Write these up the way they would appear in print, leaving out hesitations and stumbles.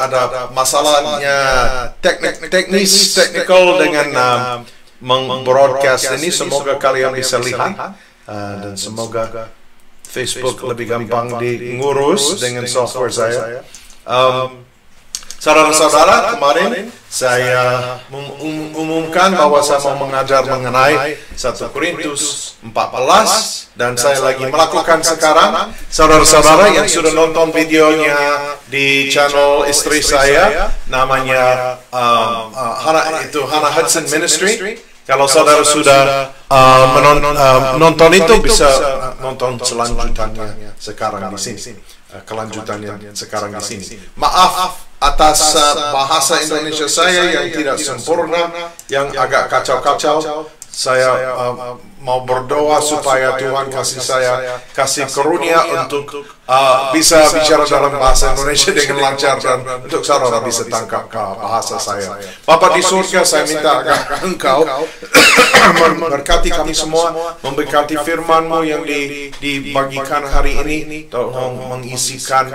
ada masalahnya technical dengan broadcast ini. Semoga kalian bisa lihat dan semoga Facebook lebih gampang diurus dengan software saya. Saudara-saudara, kemarin saya umumkan bahwa saya mau mengajar mengenai 1 Korintus 14 dan saya lagi melakukan sekarang. Saudara-saudara yang sudah nonton videonya di channel istri saya, namanya Hannah Hudson Ministry. Kalau saudara sudah nonton itu, bisa nonton selanjutannya sekarang di sini. Kelanjutannya sekarang di sini. Maaf atas bahasa Indonesia saya yang tidak sempurna, yang agak kacau-kacau. Saya mau berdoa supaya Tuhan kasih karunia untuk bisa bicara dalam bahasa Indonesia dengan lancar dan untuk saudara bisa tangkap bahasa saya. Bapa di surga, saya minta agar Engkau memberkati kami semua, memberkati firman-Mu yang dibagikan hari ini. Tolong mengisikan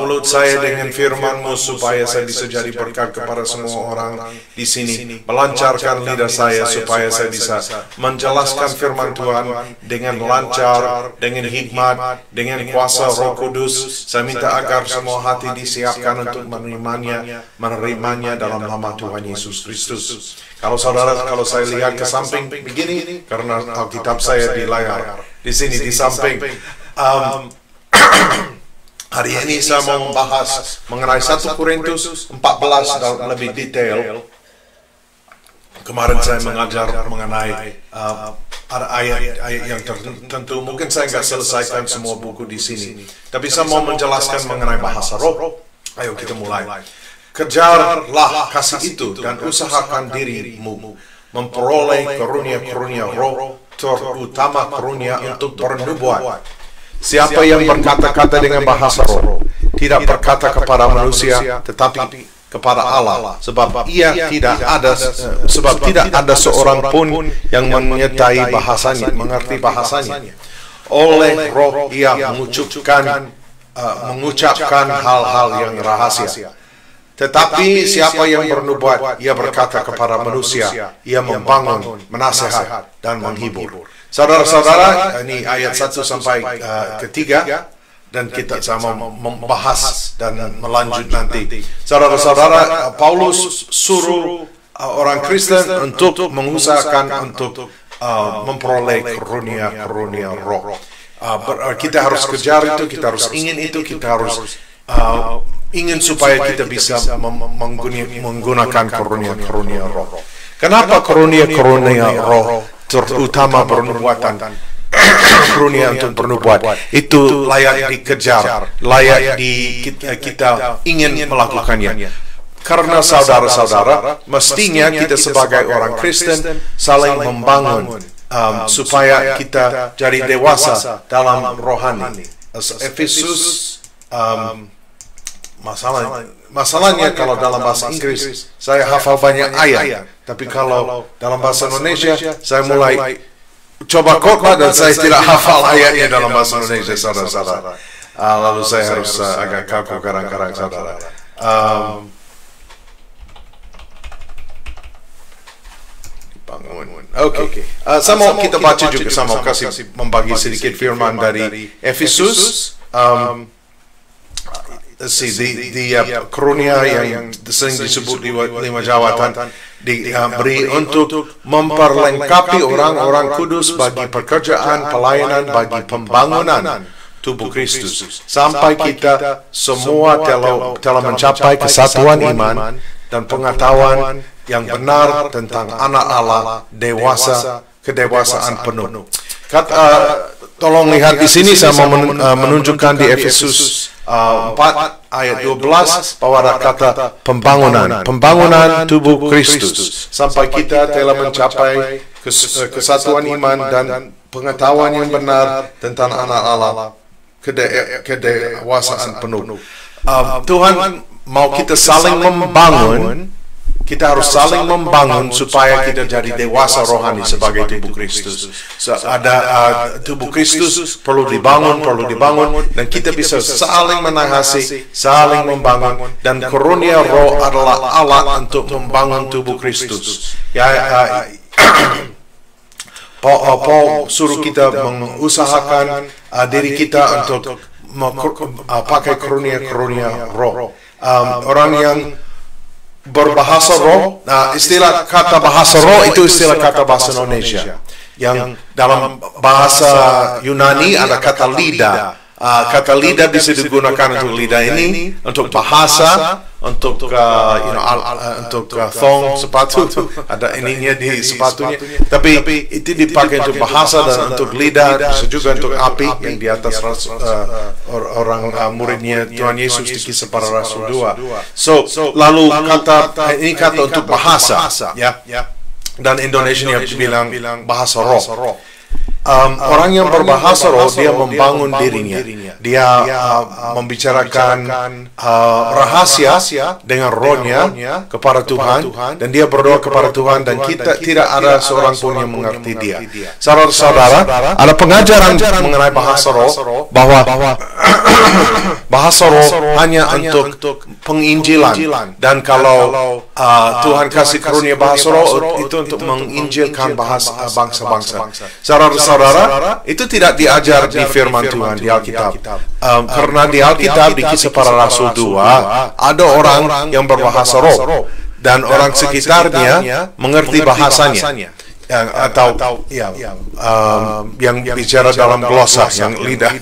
mulut saya dengan firman-Mu supaya saya bisa jadi berkat kepada semua orang di sini. Melancarkan lidah saya supaya saya bisa menjelaskan firman Tuhan dengan lancar, dengan hikmat, dengan kuasa Roh Kudus. Saya minta agar semua hati disiapkan untuk menerimanya dalam nama Tuhan Yesus Kristus. Kalau saya lihat ke samping begini, karena Alkitab saya di layar, di sini di samping. Hari ini saya mau membahas mengenai 1 Korintus 14 dalam lebih detail. Kemarin saya mengajar mengenai ada ayat yang tertentu. Mungkin saya nggak selesaikan semua buku di sini, tapi saya mau menjelaskan mengenai bahasa roh. Ayo kita mulai. Kejarlah kasih itu dan usahakan dirimu memperoleh karunia-karunia roh, terutama karunia untuk bernubuat. Siapa yang berkata-kata dengan bahasa roh tidak berkata kepada manusia, tetapi kepada Allah, sebab tidak ada seorang pun yang menyertai bahasanya, mengerti bahasanya. Oleh roh ia mengucapkan hal-hal yang rahasia. Tetapi siapa yang bernubuat, ia berkata kepada manusia, ia membangun, menasihat, dan menghibur. Saudara-saudara, ini ayat 1 sampai 3. Dan kita sama membahas dan melanjut nanti. Saudara-saudara, Paulus suruh orang Kristen untuk mengusahakan untuk memperoleh karunia roh. Kita harus kejar itu, kita harus ingin itu, kita harus ingin supaya kita bisa menggunakan karunia roh. Kenapa karunia roh terutama bernubuatan? Karunia untuk bernubuat itu layak dikejar, layak kita ingin melakukannya. Karena saudara-saudara, mestinya kita sebagai orang Kristen saling membangun supaya kita jadi dewasa dalam rohani. Efesus, masalahnya kalau dalam bahasa Inggris saya hafal banyak ayat, tapi kalau dalam bahasa Indonesia saya mulai coba khotbah dan saya tidak hafal ayatnya dalam bahasa Indonesia, saudara-saudara. Lalu saya harus agak kaku kadang-kadang, saudara. Oke. Saya mau kita baca juga, saya mau kasih membagi sedikit firman dari Efesus. Karunia yang sering disebut di 5 jawatan diberi untuk memperlengkapi orang-orang kudus bagi pekerjaan pelayanan bagi pembangunan tubuh Kristus sampai kita semua telah mencapai kesatuan iman dan pengetahuan yang benar tentang anak Allah, kedewasaan penuh. Tolong lihat di sini, saya mau menunjukkan di Efesus 4 ayat 12 bahwa ada kata pembangunan tubuh Kristus sampai kita telah mencapai kesatuan iman dan pengetahuan yang benar tentang anak Allah, kedewasaan penuh. Tuhan mau kita saling membangun, kita harus saling membangun supaya kita jadi dewasa rohani sebagai tubuh Kristus. Tubuh Kristus perlu dibangun, dan kita bisa saling mengasihi, saling membangun, dan karunia Roh adalah alat untuk membangun tubuh Kristus. Paul suruh kita mengusahakan diri kita untuk pakai karunia Roh. Orang yang berbahasa roh, istilah kata bahasa roh itu istilah kata bahasa Indonesia. Yang dalam bahasa Yunani ada kata lidah. Kata lidah bisa digunakan untuk lidah ini, untuk bahasa, untuk thong sepatu, ada ininya di sepatunya. Tapi itu dipakai untuk bahasa dan untuk lidah, bisa juga untuk api yang di atas orang muridnya Tuhan Yesus di Kisah Para Rasul 2. Lalu ini kata untuk bahasa, ya. Dan Indonesia bilang bahasa roh. Orang yang berbahasa roh, dia membangun dirinya. Dia membicarakan rahasia dengan rohnya kepada Tuhan, dan dia berdoa kepada Tuhan, dan kita tidak ada seorang pun yang mengerti dia. Saudara-saudara, ada pengajaran mengenai bahasa roh, bahwa bahasa roh hanya untuk penginjilan, dan kalau Tuhan kasih karunia bahasa roh itu untuk menginjilkan bahasa bangsa-bangsa. Saudara-saudara, itu tidak diajar di firman Tuhan di Alkitab. Karena di Alkitab di Kisah Para Rasul 2 ada orang yang berbahasa roh, dan orang sekitarnya mengerti bahasanya. Yang bicara dalam glosa, yang lidah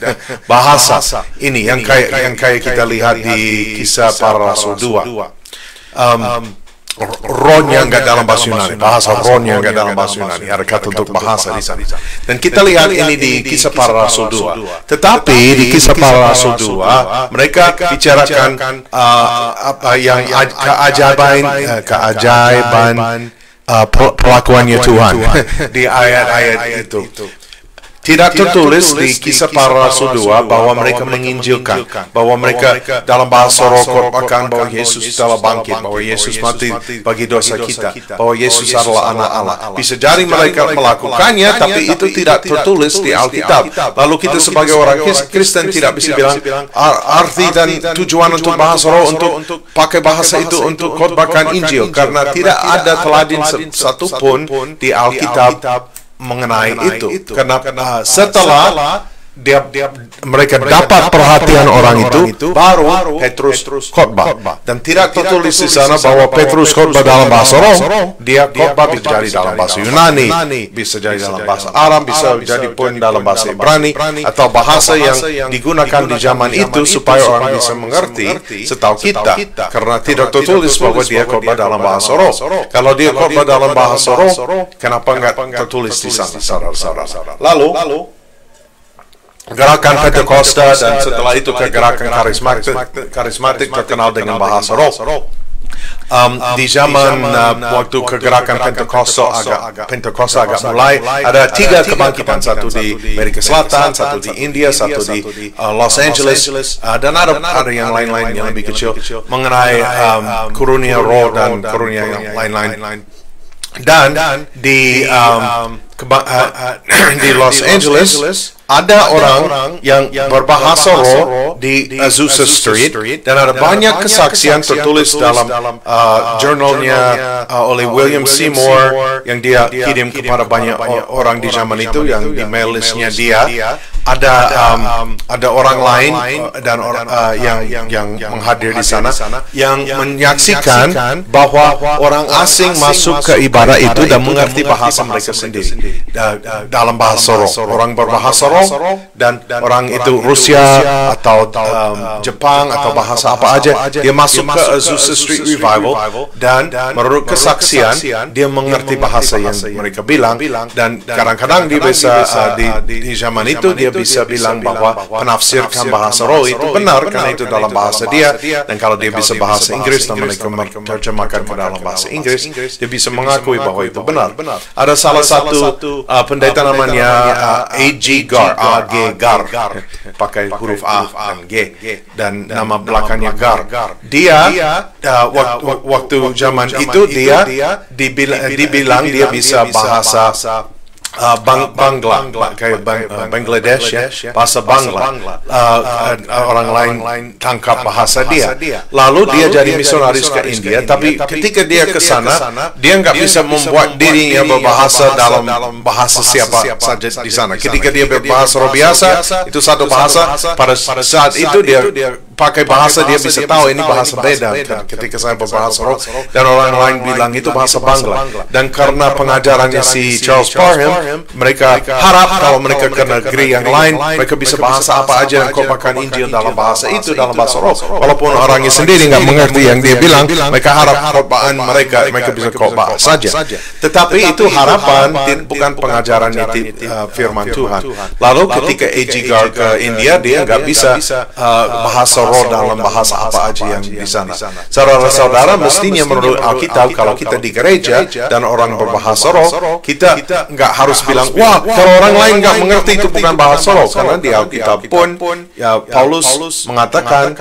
bahasa ini yang kayak kita lihat di Kisah Para Rasul 2. Rohnya enggak dalam bahasa Yunani, bahasa rohnya enggak dalam bahasa Yunani, ada kata untuk bahasa di sana. Dan kita lihat ini di Kisah Para Rasul 2. Tetapi di Kisah Para Rasul 2 mereka bicarakan yang keajaiban perlakuannya Tuhan di ayat-ayat itu. Tidak tertulis di Kisah Para Rasul 2 bahwa mereka menginjilkan, bahwa mereka dalam bahasa roh khotbahkan bahwa Yesus telah bangkit, bahwa Yesus mati bagi dosa kita, bahwa Yesus adalah anak Allah. Bisa jadi mereka melakukannya, tapi itu tidak tertulis di Alkitab. Lalu kita sebagai orang Kristen tidak bisa bilang arti dan tujuan untuk bahasa roh, untuk pakai bahasa itu untuk khotbahkan Injil, karena tidak ada teladan satupun di Alkitab mengenai itu. Karena setelah mereka dapat perhatian orang itu, baru Petrus khotbah. Dan tidak tertulis di sana bahwa Petrus khotbah dalam bahasa roh. Dia khotbah bisa jadi dalam bahasa Yunani, bisa jadi dalam bahasa Aram, bisa jadi pun dalam bahasa Ibrani, atau bahasa yang digunakan di zaman itu supaya orang bisa mengerti. Setahu kita, karena tidak tertulis bahwa dia khotbah dalam bahasa roh. Kalau dia khotbah dalam bahasa roh, kenapa enggak tertulis di sana, saudara-saudara? Lalu gerakan Pentakosta, dan setelah itu ke gerakan karismatik terkenal dengan bahasa roh. Di zaman waktu kegerakan Pentakosta agak mulai, ada 3 kebangkitan, satu di Amerika Selatan, satu di India, satu di Los Angeles, dan ada yang lain-lain yang lebih kecil mengenai karunia roh dan karunia yang lain-lain. Dan di Los Angeles ada orang yang berbahasa roh di Azusa Street, dan ada banyak kesaksian tertulis dalam jurnalnya oleh William Seymour yang dia kirim kepada banyak orang di zaman itu, yang di mail listnya dia. Ada orang lain dan yang menghadir di sana yang menyaksikan bahwa orang asing masuk ke ibadah itu dan mengerti bahasa mereka sendiri dalam bahasa roh. Orang berbahasa roh, dan orang itu Rusia atau Jepang atau bahasa apa aja, dia masuk ke Azusa Street Revival, dan menurut kesaksian dia mengerti bahasa yang mereka bilang, dan kadang-kadang dia bisa di zaman itu dia bisa bilang bahwa penafsirkan bahasa roh itu benar karena itu dalam bahasa dia, dan kalau dia bisa bahasa Inggris dan mereka menerjemahkan ke dalam bahasa Inggris, dia bisa mengakui bahwa itu benar. Ada salah satu pendeta namanya A.G. Gar, A.G. Gar, pakai huruf A dan G, dan nama belakangnya Gar. Dia waktu zaman itu dia dibilang dia bisa bahasa Bangla, kayak Bangladesh ya, bahasa Bangla. Orang lain tangkap bahasa dia. Lalu dia jadi misionaris ke India, tapi ketika dia ke sana, dia nggak bisa membuat dirinya berbahasa dalam bahasa siapa saja di sana. Ketika dia berbahasa roh biasa, itu satu bahasa. Pada saat itu dia pakai bahasa, dia bisa tahu ini bahasa beda. Ketika saya berbahasa roh dan orang lain bilang itu bahasa Bangla, dan karena pengajarannya si Charles Parham, mereka harap kalau mereka ke negeri yang lain, mereka bisa bahasa apa aja dan khotbahkan Injil dalam bahasa itu, dalam bahasa roh. Walaupun orangnya sendiri nggak mengerti yang dia bilang, mereka harap khotbahan mereka bisa khotbah saja. Tetapi itu harapan, bukan pengajarannya firman Tuhan. Lalu ketika A.G. Gar ke India, dia nggak bisa bahasa roh dalam bahasa apa aja yang di sana. Saudara-saudara, mestinya menurut Alkitab, kalau kita di gereja dan orang berbahasa roh, kita nggak harus bilang, wah, kalau orang lain nggak mengerti itu bukan bahasa roh, karena di Alkitab pun ya Paulus mengatakan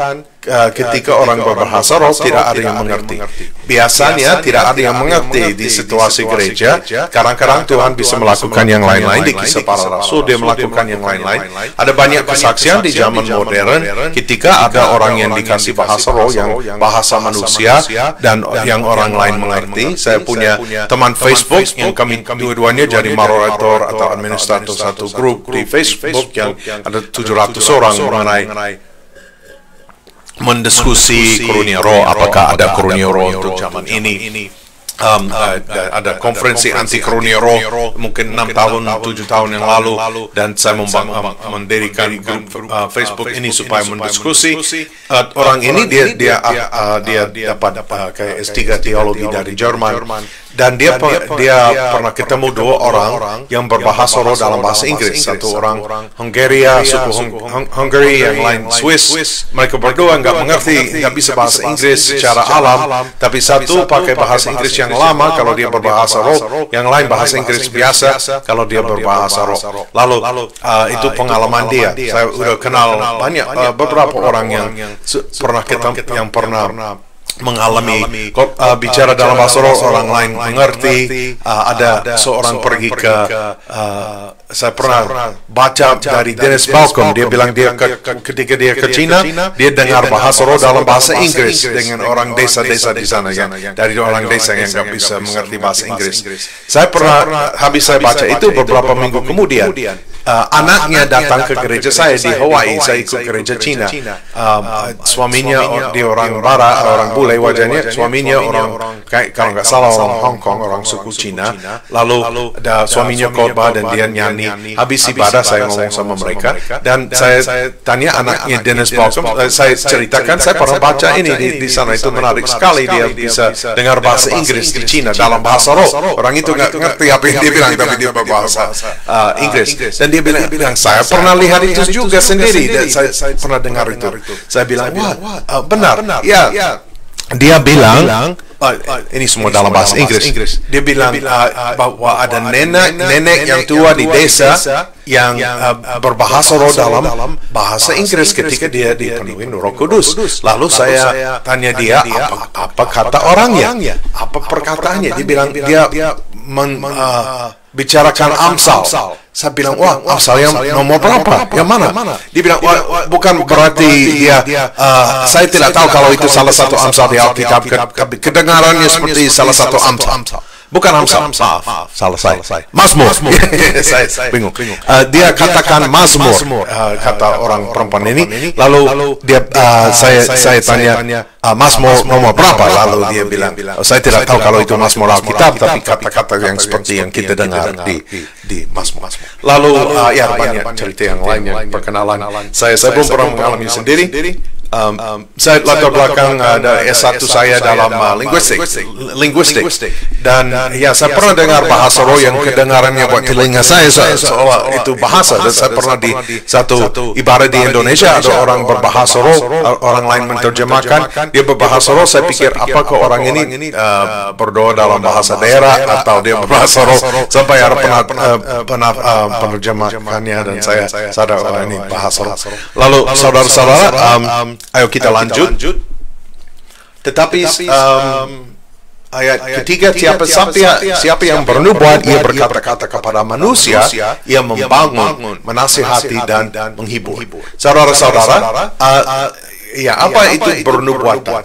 ketika orang berbahasa roh tidak ada yang mengerti. Biasanya tidak ada yang mengerti di situasi gereja. Kadang-kadang Tuhan bisa melakukan yang lain-lain. Di Kisah Para Rasul dia melakukan yang lain-lain. Ada banyak kesaksian di zaman modern ketika ada orang yang dikasih bahasa roh yang bahasa manusia dan yang orang lain mengerti. Saya punya teman Facebook yang kami dua-duanya jadi moderator atau administrator satu grup di Facebook yang ada 700 orang mengenai mendiskusi karunia roh, apakah ada karunia roh untuk zaman ini. Ada konferensi anti karunia roh mungkin 6 tahun 7 tahun yang lalu, dan saya mendirikan grup Facebook ini supaya mendiskusi. Orang ini dia dapat kayak S3 teologi dari Jerman, dan dia pernah ketemu dua orang yang berbahasa roh dalam bahasa Inggris. Satu orang Hungaria, suku Hungary, yang lain Swiss. Mereka berdua nggak mengerti, nggak bisa bahasa Inggris secara alam, tapi satu pakai bahasa Inggris yang lama kalau dia berbahasa roh, yang lain bahasa Inggris biasa kalau dia berbahasa roh. Lalu itu pengalaman dia. Saya udah kenal banyak beberapa orang yang pernah ketemu, yang pernah mengalami bicara dalam bahasa roh, orang lain mengerti. Ada seorang pergi ke saya pernah baca dari Dennis Balcom, dia bilang ketika dia ke Cina, dia dengar bahasa roh dalam bahasa Inggris dengan orang desa-desa di sana, dari orang desa yang nggak bisa mengerti bahasa Inggris. Saya pernah, habis saya baca itu beberapa minggu kemudian, anaknya datang ke gereja saya di Hawaii. Saya ikut gereja Cina. Suaminya dia orang Barat, orang bule wajahnya. Suaminya orang kalau nggak salah orang Hong Kong, orang suku Cina. Lalu ada suaminya khotbah dan dia nyanyi. Habis ibadah saya ngomong sama mereka, dan saya tanya anaknya Dennis Balcom, saya ceritakan saya pernah baca ini di sana, itu menarik sekali. Dia bisa dengar bahasa Inggris di Cina dalam bahasa roh. Orang itu nggak ngerti apa yang dia bilang, tapi dia berbahasa Inggris. Dan dia bilang, saya pernah lihat itu juga sendiri, dan saya pernah dengar itu. Saya bilang, wah, benar. Ya, dia bilang, ini semua dalam bahasa Inggris. Dia bilang bahwa ada nenek yang tua di desa yang berbahasa roh dalam bahasa Inggris ketika dia dipenuhi Roh Kudus. Lalu saya tanya dia, apa kata orangnya? Apa perkataannya? Dia bilang dia bicarakan Amsal. Saya bilang, wah, Amsal yang nomor berapa? Yang mana? Dia bilang, wah, bukan berarti dia, saya tidak tahu kalau itu salah satu Amsal di Alkitab, kedengarannya seperti salah satu Amsal. Bukan Amsal, maaf, salah saya. Mazmur. Saya bingung. Dia katakan Mazmur, kata orang perempuan ini. Lalu dia, saya tanya, Mazmur nomor berapa? Lalu dia bilang, saya tidak tahu kalau itu Mazmur Alkitab, tapi kata-kata yang seperti yang kita dengar di Mazmur. Lalu ya banyak cerita yang lain, yang perkenalan. Saya belum pernah mengalami sendiri. saya latar belakang dari S1 saya dalam linguistik, dan ya saya pernah dengar bahasa roh yang kedengarannya buat telinga saya seolah itu bahasa, dan saya pernah di satu ibarat di Indonesia ada orang berbahasa roh, orang lain menerjemahkan, dia berbahasa roh, saya pikir apakah orang ini berdoa dalam bahasa daerah atau dia berbahasa roh, sampai ada pernah penerjemahkannya, dan saya sadar ini bahasa roh. Lalu saudara-saudara, ayo kita lanjut. Tetapi ayat ketiga, siapa yang bernubuat, ia berkata-kata kepada manusia, ia membangun, menasihati dan menghibur. Saudara-saudara, ya apa itu bernubuatan?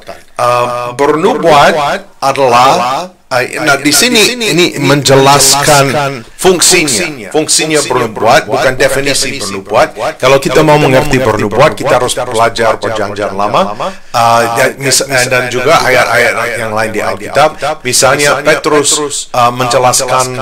Bernubuat adalah di sini ini menjelaskan fungsinya bernubuat, bukan definisi bernubuat. Kalau kita mau mengerti bernubuat, kita harus belajar Perjanjian Lama, dan juga ayat-ayat yang lain di Alkitab. Misalnya Petrus menjelaskan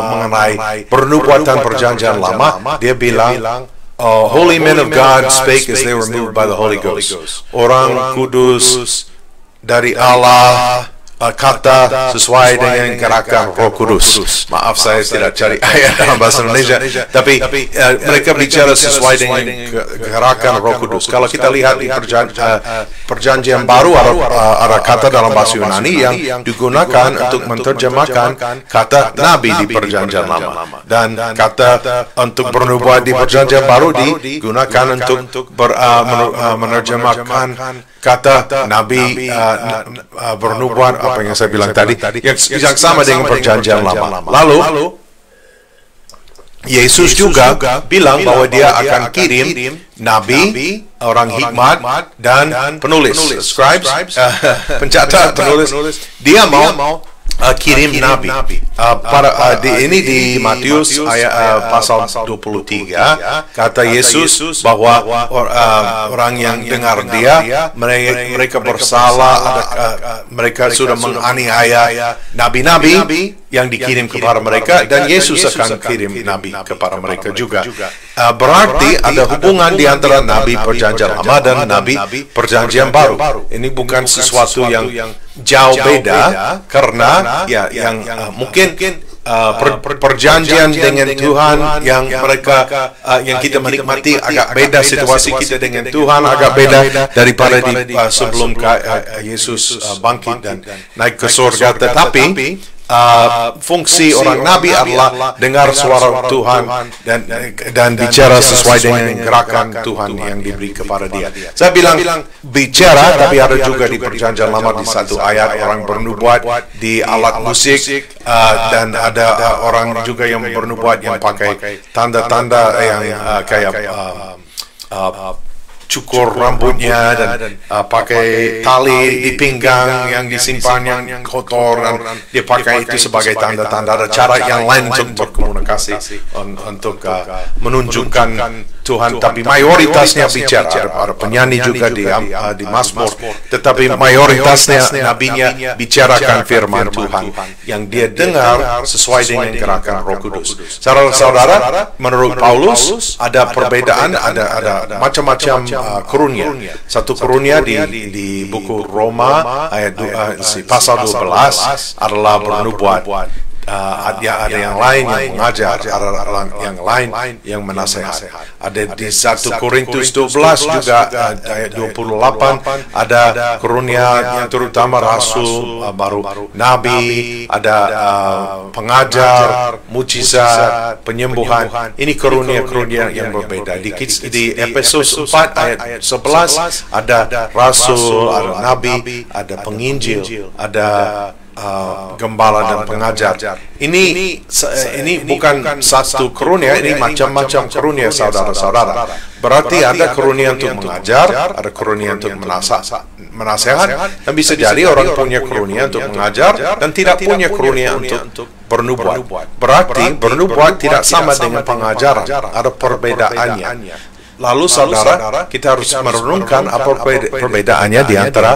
mengenai bernubuatan Perjanjian Lama, dia bilang, holy men of God spake as they were moved by the Holy Ghost. Orang kudus dari Allah kata sesuai dengan gerakan Roh Kudus. Maaf, saya tidak cari ayat dalam bahasa Indonesia, tapi mereka bicara sesuai dengan gerakan Roh Kudus. Kalau kita lihat di Perjanjian Baru, ada kata dalam bahasa Yunani yang digunakan untuk menerjemahkan kata Nabi di Perjanjian Lama, dan kata untuk bernubuat di Perjanjian Baru digunakan untuk menerjemahkan kata Nabi bernubuat, apa yang saya bilang tadi, yang sama dengan Perjanjian Lama. Lalu Yesus juga bilang bahwa dia akan kirim nabi, orang hikmat, dan penulis, scribes, pencatat, penulis. Dia mau kirim nabi. Ini di Matius pasal 23, kata Yesus bahwa orang yang dengar dia, mereka bersalah, mereka sudah menganiaya nabi-nabi yang dikirim kepada mereka, dan Yesus akan kirim nabi kepada mereka juga. Berarti ada hubungan di antara nabi Perjanjian Lama dan nabi Perjanjian Baru. Ini bukan sesuatu yang jauh beda, karena yang mungkin perjanjian dengan Tuhan yang yang kita menikmati agak beda, situasi kita dengan Tuhan agak beda daripada sebelum Yesus bangkit dan naik ke surga. Tetapi fungsi orang nabi adalah dengar suara Tuhan dan bicara sesuai dengan gerakan Tuhan yang diberi kepada dia. Saya bilang bicara, tapi ada juga di Perjanjian Lama di satu ayat orang bernubuat di alat musik, dan ada orang juga yang bernubuat yang pakai tanda-tanda yang kayak cukur rambutnya dan pakai tali di pinggang yang disimpan yang kotor, dan dia pakai itu sebagai tanda-tanda. Ada cara yang lain untuk berkomunikasi, untuk menunjukkan Tuhan, tapi mayoritasnya bicara. Ada penyanyi juga di Mazmur, tetapi mayoritasnya nabinya bicarakan firman Tuhan yang dia dengar sesuai dengan gerakan Roh Kudus. Saudara-saudara, menurut Paulus ada perbedaan, ada macam-macam karunia. Satu karunia di buku Roma ayat pasal 12 adalah bernubuat. Ada yang lain yang mengajar, ada yang lain yang menasihat. Ada di 1 Korintus 12 juga ayat 28 ada karunia yang terutama rasul, baru nabi, ada pengajar, mukjizat, penyembuhan. Ini karunia-karunia yang berbeda. Di Efesus 4 ayat 11 ada rasul, ada nabi, ada penginjil, ada gembala dan pengajar. Ini bukan satu karunia, ini macam-macam karunia, saudara-saudara. Berarti ada karunia untuk mengajar, ada karunia untuk menasihat, dan bisa jadi orang punya karunia untuk mengajar dan tidak punya karunia untuk bernubuat. Berarti bernubuat tidak sama dengan pengajaran, ada perbedaannya. Lalu saudara, kita harus merenungkan apa perbedaannya di antara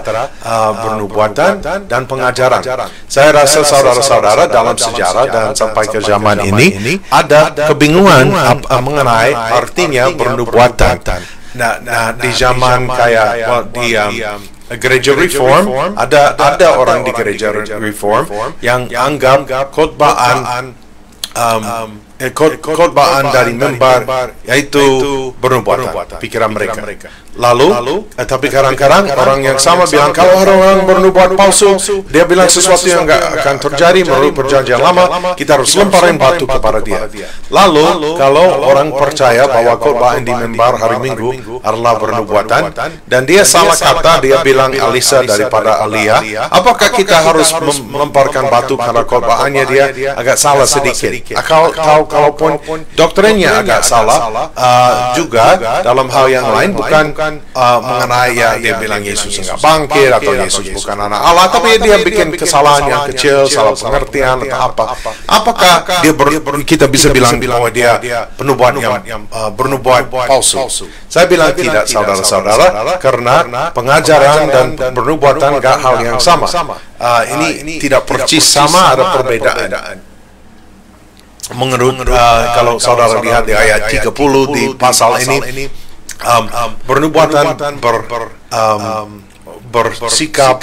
bernubuatan dan pengajaran. Saya rasa saudara-saudara dalam sejarah dan sampai ke zaman ini ada kebingungan mengenai artinya bernubuatan. Nah, di zaman kayak di gereja Reform, ada orang di gereja Reform yang anggap khotbahan dari mimbar yaitu bernubuatan, pikiran mereka. Lalu tapi kadang-kadang orang yang sama bilang kalau ada orang bernubuat palsu, dia bilang sesuatu yang nggak akan terjadi menurut perjanjian lama, kita harus lemparin batu kepada dia. Lalu kalau orang percaya bahwa khotbah di mimbar hari Minggu adalah bernubuatan dan dia salah kata, dia bilang Alisa daripada Alia, apakah kita harus melemparkan batu karena khotbahannya dia agak salah sedikit? Kalaupun doktrinnya agak salah, juga dalam hal yang lain bukan mengenai dia bilang Yesus enggak bangkit atau Yesus bukan anak Allah, tapi dia bikin kesalahan yang kecil, salah pengertian atau apa. Apakah kita bisa bilang bahwa dia penubuat yang bernubuat palsu? Saya bilang tidak, saudara-saudara, karena pengajaran dan bernubuatan enggak hal yang sama. Ini tidak persis sama, ada perbedaan. Menurut kalau saudara lihat di ayat 30 di pasal ini, bernubuatan bersikap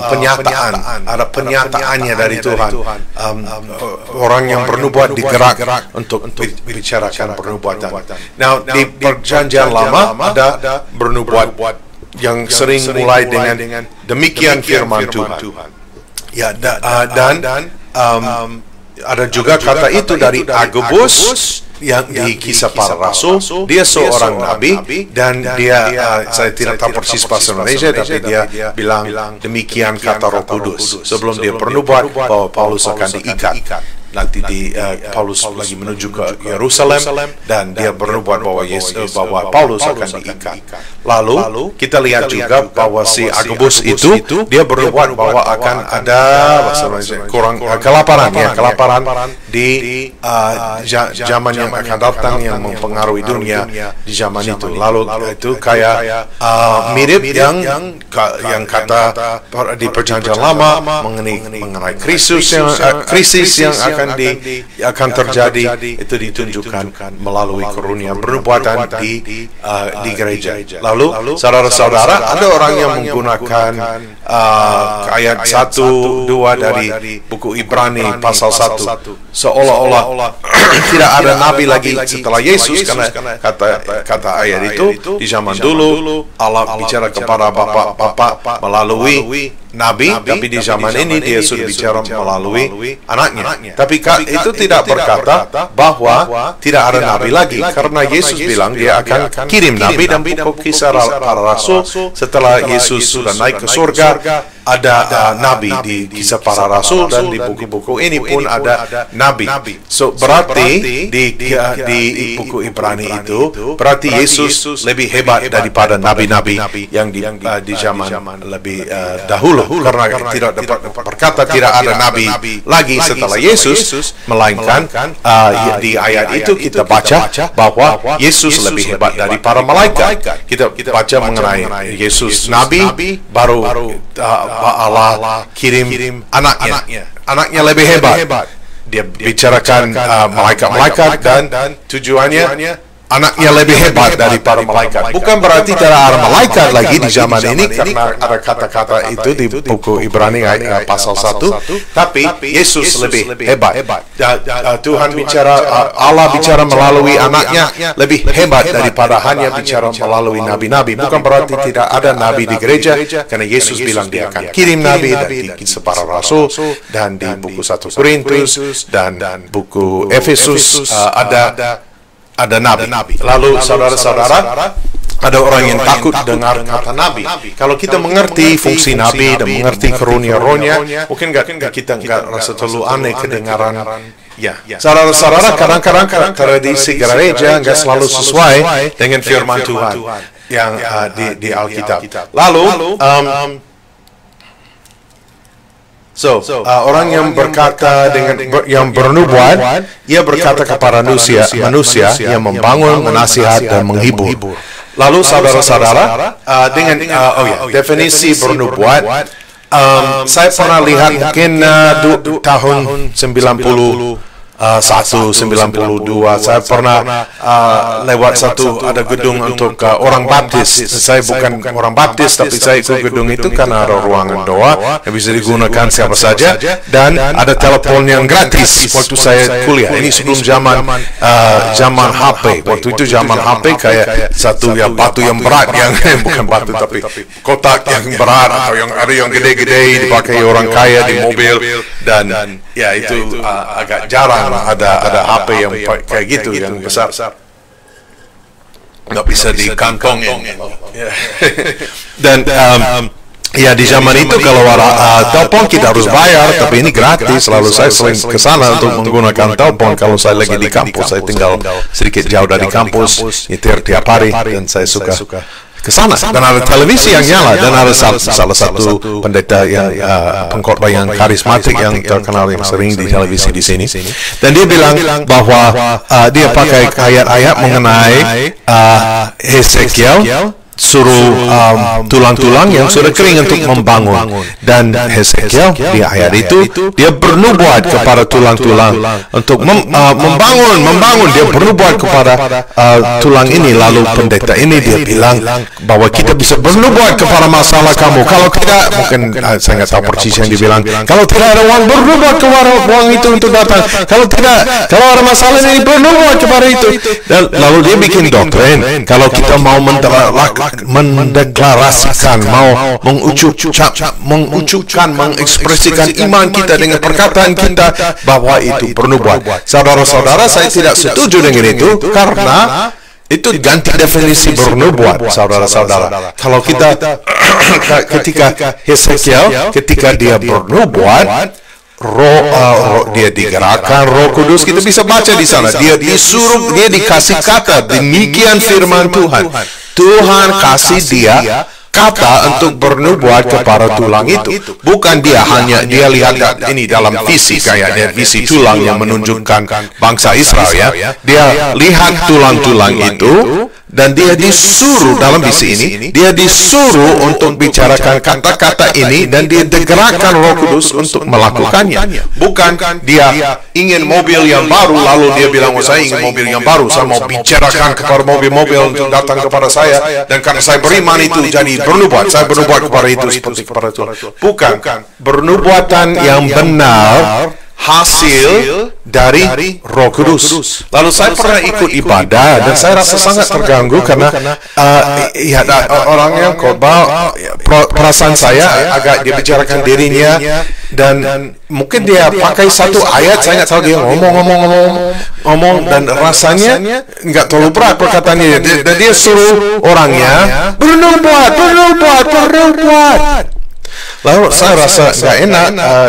penyataan, ada penyataannya dari Tuhan. Orang yang bernubuat digerak untuk bicarakan pernubuatan. Nah, di perjanjian lama ada bernubuat yang sering mulai dengan demikian firman Tuhan. Ya, dan ada juga kata itu dari Agabus yang di Kisah Para Rasul. Dia seorang nabi dan dia saya tidak tahu persis bahasa Indonesia, tapi dia bilang demikian kata Roh Kudus sebelum dia bernubuat bahwa Paulus akan diikat. Nanti Paulus lagi menuju ke Yerusalem dan dia bernubuat bahwa Paulus akan diikat. Lalu kita lihat juga bahwa si Agabus itu dia bernubuat bahwa akan ada kelaparan di zaman yang akan datang yang mempengaruhi dunia di zaman itu. Lalu itu kayak mirip yang kata di perjanjian lama mengenai krisis yang akan terjadi, itu ditunjukkan melalui karunia bernubuatan di gereja. Lalu saudara-saudara, ada orang yang menggunakan ayat 1-2 dari buku Ibrani pasal 1 seolah-olah tidak ada nabi lagi setelah Yesus, karena kata ayat itu di zaman dulu Allah bicara kepada bapak-bapak melalui nabi, tapi di zaman ini dia sudah bicara melalui anaknya. Tapi itu tidak berkata bahwa tidak ada nabi lagi, karena Yesus bilang dia akan kirim nabi, dan buku Kisah Para Rasul setelah Yesus sudah naik ke surga ada nabi di Kisah Para Rasul, dan di buku-buku ini pun ada nabi. So berarti di buku Ibrani itu berarti Yesus lebih hebat daripada nabi-nabi yang di zaman lebih dahulu, karena tidak dapat berkata tidak ada nabi lagi setelah Yesus, melainkan di ayat itu kita baca bahwa Yesus lebih hebat dari para malaikat. Kita baca mengenai Yesus nabi, baru Allah kirim anaknya lebih hebat. Dia bicarakan malaikat-malaikat, dan tujuannya anaknya lebih hebat dari para malaikat. Bukan berarti tidak ada malaikat lagi di zaman ini, karena ada kata-kata itu di buku Ibrani pasal 1, tapi Yesus lebih hebat. Tuhan bicara, Allah bicara melalui anaknya lebih hebat daripada hanya bicara melalui nabi-nabi. Bukan berarti tidak ada nabi di gereja, karena Yesus bilang dia akan kirim nabi dari Kisah Para Rasul, dan di buku 1 Korintus dan buku Efesus ada nabi. Lalu saudara-saudara, ada orang yang takut dengar kata nabi. Kalau kita mengerti fungsi nabi dan mengerti karunia-rohnya, mungkin kita nggak rasa terlalu aneh kedengaran. Ya, saudara-saudara, kadang-kadang tradisi gereja nggak selalu sesuai dengan firman Tuhan yang di Alkitab. Lalu orang yang berkata yang bernubuat, ia berkata kepada manusia yang membangun, menasihat, dan menghibur. Lalu saudara-saudara, dengan definisi bernubuat, saya pernah lihat mungkin tahun 90 192. Saya pernah lewat ada gedung untuk orang baptis. Saya bukan orang baptis, tapi saya ikut gedung itu karena ada ruangan doa yang bisa digunakan siapa saja, dan ada telepon yang gratis waktu saya kuliah. Ini sebelum zaman HP. Waktu itu zaman HP kayak satu yang batu yang berat, yang bukan batu tapi kotak yang berat, atau yang ada yang gede-gede dipakai orang kaya di mobil, dan ya itu agak jarang ada HP yang kayak gitu yang besar, nggak bisa dikantongin. Dan ya di zaman itu kalau telepon kita harus bayar, tapi ini gratis. Lalu saya sering ke sana untuk menggunakan telepon kalau saya lagi di kampus. Saya tinggal sedikit jauh dari kampus, nyetir tiap hari, dan saya suka ke sana. Dan ada televisi yang nyala, dan ada salah satu pendeta yang pengkhotbah yang karismatik yang terkenal yang sering di televisi di sini. Dan dia bilang bahwa dia pakai ayat-ayat mengenai Hesekiel suruh tulang-tulang yang sudah kering untuk membangun, dan Hesekiel di ayat itu dia bernubuat kepada tulang-tulang untuk membangun. Dia bernubuat kepada tulang ini. Lalu pendeta ini dia bilang bahwa kita bisa bernubuat kepada masalah kamu. Kalau tidak, mungkin saya nggak tahu persis yang dibilang, kalau tidak ada uang, bernubuat kepada uang itu untuk datang. Kalau ada masalah ini, bernubuat kepada itu. Dan lalu dia bikin doktrin, kalau kita mau mendeklarasikan, mau mengekspresikan iman kita dengan perkataan kita, bahwa itu bernubuat. Saudara-saudara, saya tidak setuju dengan itu, karena itu ganti definisi bernubuat, saudara-saudara. Kalau kita ketika Hesekiel, ketika dia bernubuat, dia digerakkan Roh Kudus. Kita bisa baca di sana, dia disuruh, dia dikasih kata, demikian firman Tuhan. Tuhan kasih dia kata untuk bernubuat kepada tulang itu. Bukan dia lihat ini dalam visi, kayaknya visi tulang yang menunjukkan bangsa Israel, ya. Dia lihat tulang-tulang itu, dan dia disuruh dalam visi ini, dia disuruh untuk bicarakan kata-kata ini, dan dia digerakkan Roh Kudus untuk melakukannya. Bukan dia ingin mobil yang baru, lalu dia bilang, saya ingin mobil yang baru, saya mau bicarakan kepada mobil-mobil untuk datang kepada saya, dan karena saya beriman itu jadi bernubuat, saya bernubuat kepada itu seperti kepada Tuhan. Bukan. Bernubuatan yang benar hasil dari Roh Kudus. Lalu saya pernah ikut ibadah, dan saya rasa sangat terganggu karena orang yang khotbah, perasaan saya agak dia bicarakan dirinya, dan mungkin dia pakai satu ayat, saya nggak tahu, dia ngomong, dan rasanya nggak terlalu berat perkataannya, dan dia suruh orangnya bernubuat. Lalu saya rasa nggak enak,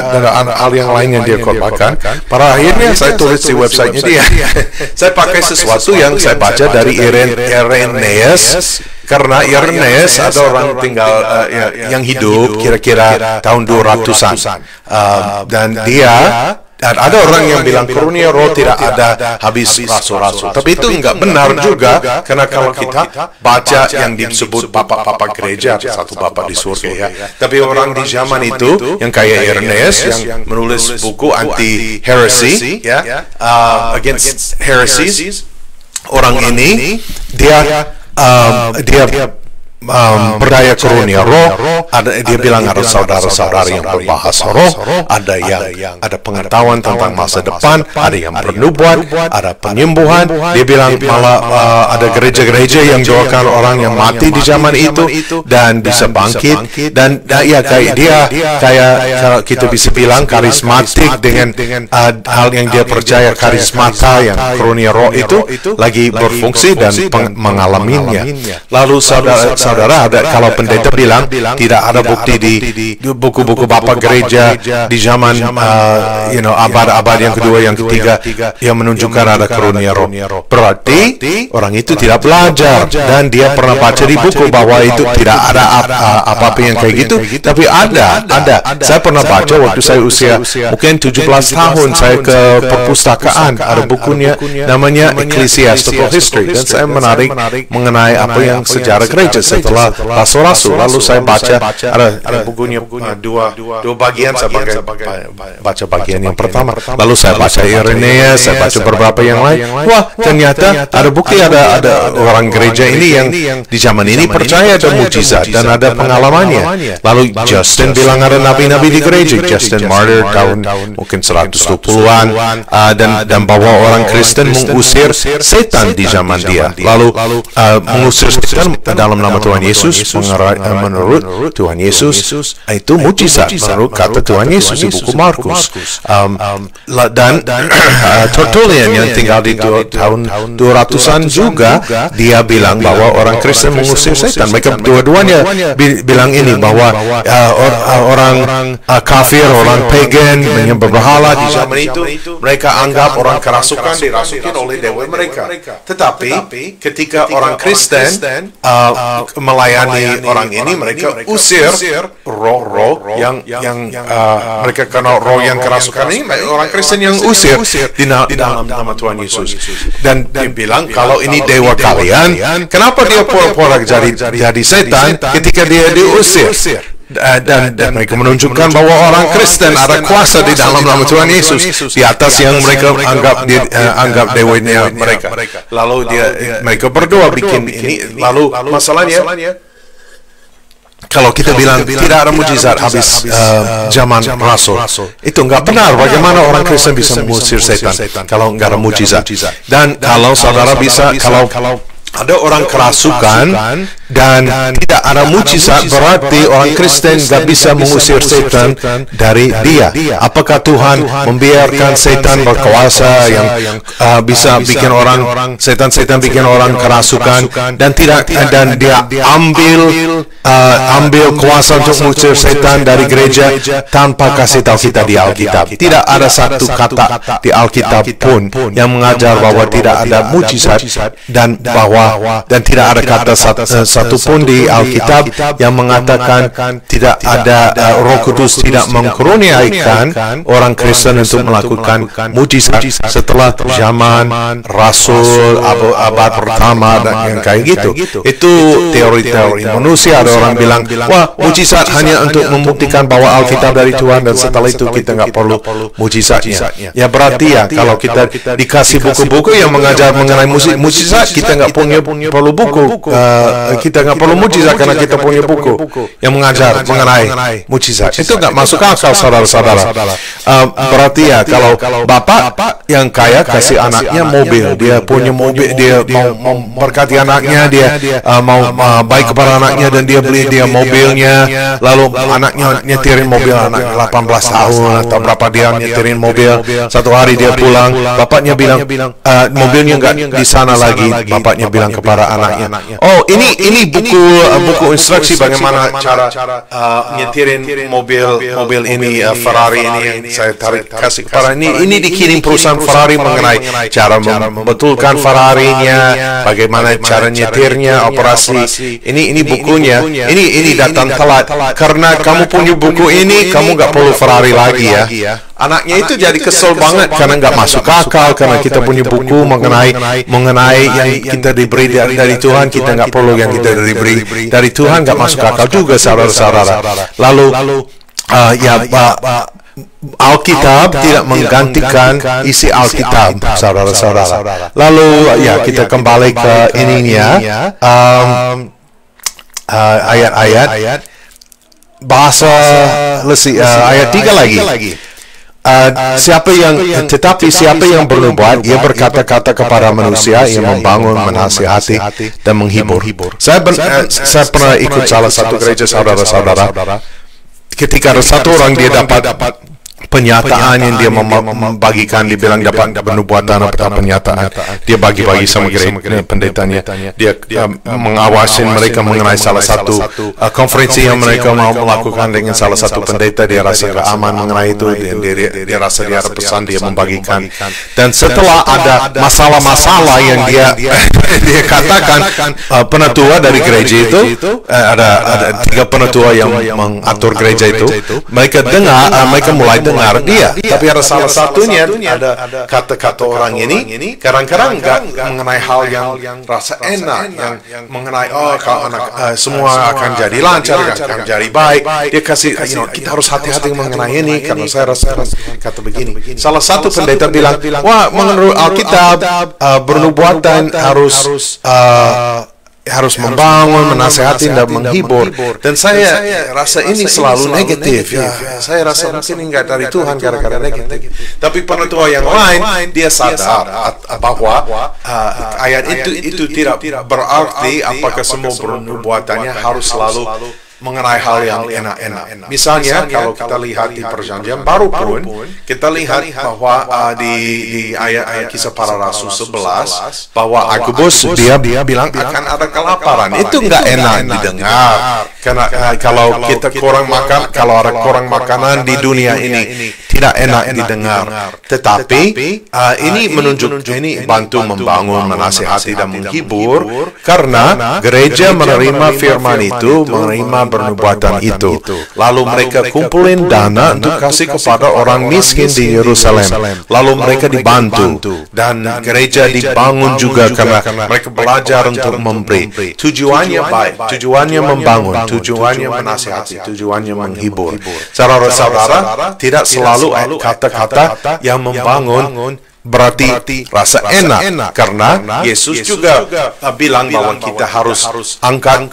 dan hal yang lain yang dia khotbahkan. Pada akhirnya saya tulis di websitenya dia. Saya pakai sesuatu yang saya baca dari Irenaeus, karena Irenaeus ada orang tinggal yang hidup kira-kira tahun 200-an, dan dia. Dan ada orang yang bilang karunia roh tidak ada habis rasul-rasul. Tapi itu enggak benar juga, karena kalau kita baca yang disebut bapak-bapak gereja, satu bapak di surga, ya. Tapi orang di zaman itu yang kayak Irenaeus yang menulis buku anti heresy, ya, against heresies, orang ini dia berdaya karunia roh. Dia bilang ada saudara-saudara yang berbahasa roh, ada yang ada pengetahuan tentang masa depan, ada yang bernubuat, ada penyembuhan. Dia bilang malah ada gereja-gereja yang doakan orang yang mati di zaman itu dan bisa bangkit. Dan ya kayak kalau kita bisa bilang karismatik dengan hal yang dia percaya, karismata yang karunia roh itu lagi berfungsi dan mengalaminya. Lalu saudara, kalau pendeta bilang tidak ada bukti di buku-buku bapak gereja di zaman abad yang kedua, yang ketiga, yang menunjukkan ada karunia roh, berarti orang itu tidak belajar, dan dia pernah baca di buku bahwa itu tidak ada apa-apa yang kayak gitu. Tapi ada. Saya pernah baca waktu saya usia mungkin 17 tahun, saya ke perpustakaan, ada bukunya namanya Ecclesiastical History, dan saya menarik mengenai apa yang sejarah gereja. setelah rasul-rasul. Lalu saya baca ada bukunya dua bagian. Saya baca bagian yang pertama. Lalu saya baca Irenaeus, saya baca beberapa yang lain. Wah, ternyata ada bukti, ada orang gereja ini yang di zaman ini percaya ada mujizat dan ada pengalamannya. Lalu Justin bilang ada nabi-nabi di gereja. Justin Martyr tahun mungkin 120-an dan bahwa orang Kristen mengusir setan di zaman dia. Lalu mengusir setan dalam nama Tuhan Yesus menurut Tuhan Yesus itu mujizat menurut kata Tuhan Yesus di buku Markus. Dan Tertullian yang tinggal di tahun 200-an juga dia bilang bahwa orang Kristen mengusir setan. Mereka dua-duanya bilang ini bahwa orang kafir, orang pagan menyembah berhala di zaman itu mereka anggap orang kerasukan dirasukin oleh dewa mereka. Tetapi ketika orang Kristen melayani orang ini, mereka usir roh-roh yang mereka kenal roh yang kerasukan ini. Orang Kristen yang usir di dalam nama Tuhan Yesus. Dan dia bilang kalau ini dewa kalian, kenapa dia pura-pura jadi setan ketika dia diusir? Dan mereka menunjukkan bahwa orang Kristen ada kuasa di dalam nama Tuhan Yesus di atas yang mereka anggap dewanya mereka. Lalu mereka berdoa bikin ini. Lalu masalahnya, kalau kita bilang tidak ada mujizat habis zaman Rasul, itu nggak benar. Bagaimana orang Kristen bisa mengusir setan kalau nggak ada mujizat? Dan kalau saudara bisa, kalau ada orang kerasukan dan tidak ada mujizat, berarti orang Kristen nggak bisa mengusir setan dari dia. Apakah Tuhan membiarkan setan berkuasa yang bisa bikin orang setan bikin orang kerasukan dan dia ambil kuasa untuk mengusir setan dari gereja tanpa kasih tahu kita di Alkitab? Tidak ada satu kata di Alkitab pun yang mengajar bahwa tidak ada mujizat dan tidak ada kata satu pun di Alkitab yang mengatakan tidak ada Roh Kudus tidak mengkurniakan orang Kristen untuk melakukan mujizat setelah zaman Rasul abad pertama dan yang kayak gitu. Itu teori-teori manusia. Ada orang bilang, wah, mujizat hanya untuk membuktikan bahwa Alkitab dari Tuhan dan setelah itu kita nggak perlu mujizatnya. Ya berarti kalau kita dikasih buku-buku yang mengajar mengenai mujizat, kita nggak perlu buku. Kita nggak perlu mujizat karena kita punya buku yang mengajar mengenai mujizat. Itu nggak masuk akal, saudara-saudara. Berarti kalau bapak yang kaya kasih anaknya mobil, dia punya mobil, dia mau memberkati anaknya, dia mau baik kepada anaknya dan dia beli dia mobilnya, lalu anaknya nyetirin mobil, anak 18 tahun atau berapa, dia nyetirin mobil. Satu hari dia pulang, bapaknya bilang mobilnya nggak di sana lagi. Bapaknya bilang kepada anaknya, oh ini buku instruksi bagaimana cara nyetirin mobil ini, Ferrari ini yang saya kasih kepada ini dikirim perusahaan Ferrari mengenai cara membetulkan Ferrarinya, bagaimana cara nyetirnya, operasi. Ini bukunya. Ini datang telat. Karena kamu punya buku ini, kamu nggak perlu Ferrari lagi ya. Anaknya itu jadi kesel banget karena nggak masuk akal, karena kita punya buku mengenai yang kita diberi dari Tuhan, kita nggak perlu yang kita diberi dari Tuhan, nggak masuk akal juga, saudara-saudara. Lalu Alkitab tidak menggantikan isi Alkitab, saudara-saudara. Lalu kita kembali ke ininya, ayat-ayat bahasa ayat 3 lagi. Tetapi siapa yang bernubuat, ia berkata-kata kepada manusia, ia membangun, menasihati dan menghibur. Saya pernah ikut salah satu gereja, saudara-saudara. Ketika ada satu orang, dia dapat penyataan yang dia membagikan, dibilang dapat bernubuatan atau penyataan, dia bagi-bagi sama gereja pendetanya. Dia mengawasin mereka mengenai salah satu konferensi yang mereka mau melakukan dengan salah satu pendeta. Dia rasa aman mengenai itu, dia rasa dia ada pesan, dia membagikan. Dan setelah ada masalah-masalah yang dia katakan, penatua dari gereja itu, ada 3 penatua yang mengatur gereja itu, mereka mulai dengar dengar dia. Tapi ada salah satunya, ada kata-kata orang ini kadang-kadang nggak mengenai hal yang rasa enak, yang mengenai kalau semua akan jadi lancar, akan jadi baik. Dia kasih, kita harus hati-hati mengenai ini karena saya rasa kata begini. Salah satu pendeta bilang, wah, menurut Alkitab bernubuatan harus membangun, menasehati, dan menghibur. Dan saya rasa ini selalu negatif. Saya rasa mungkin enggak dari Tuhan gara-gara negatif. Tapi penetua yang lain, dia sadar bahwa ayat itu tidak berarti apakah semua pernubuatannya harus selalu mengenai hal yang enak-enak. Misalnya kalau kita lihat di perjanjian baru pun, kita lihat bahwa di ayat Kisah Para Rasul 11 bahwa Agabus dia bilang akan ada kelaparan. Itu nggak enak didengar. Karena kalau kita kurang makan, kalau ada kurang makanan di dunia ini tidak enak didengar. Tetapi ini menunjuk, ini bantu membangun, menasihati, dan menghibur karena gereja menerima firman itu, menerima pernubuatan itu. Lalu mereka kumpulin dana untuk kasih kepada orang miskin di Yerusalem. Lalu mereka dibantu dan gereja dibangun juga karena mereka belajar untuk memberi. Tujuannya baik, tujuannya membangun, tujuannya menasihati, tujuannya menghibur. Saudara-saudara, tidak selalu kata-kata yang membangun berarti rasa enak, karena Yesus juga bilang bahwa kita harus angkat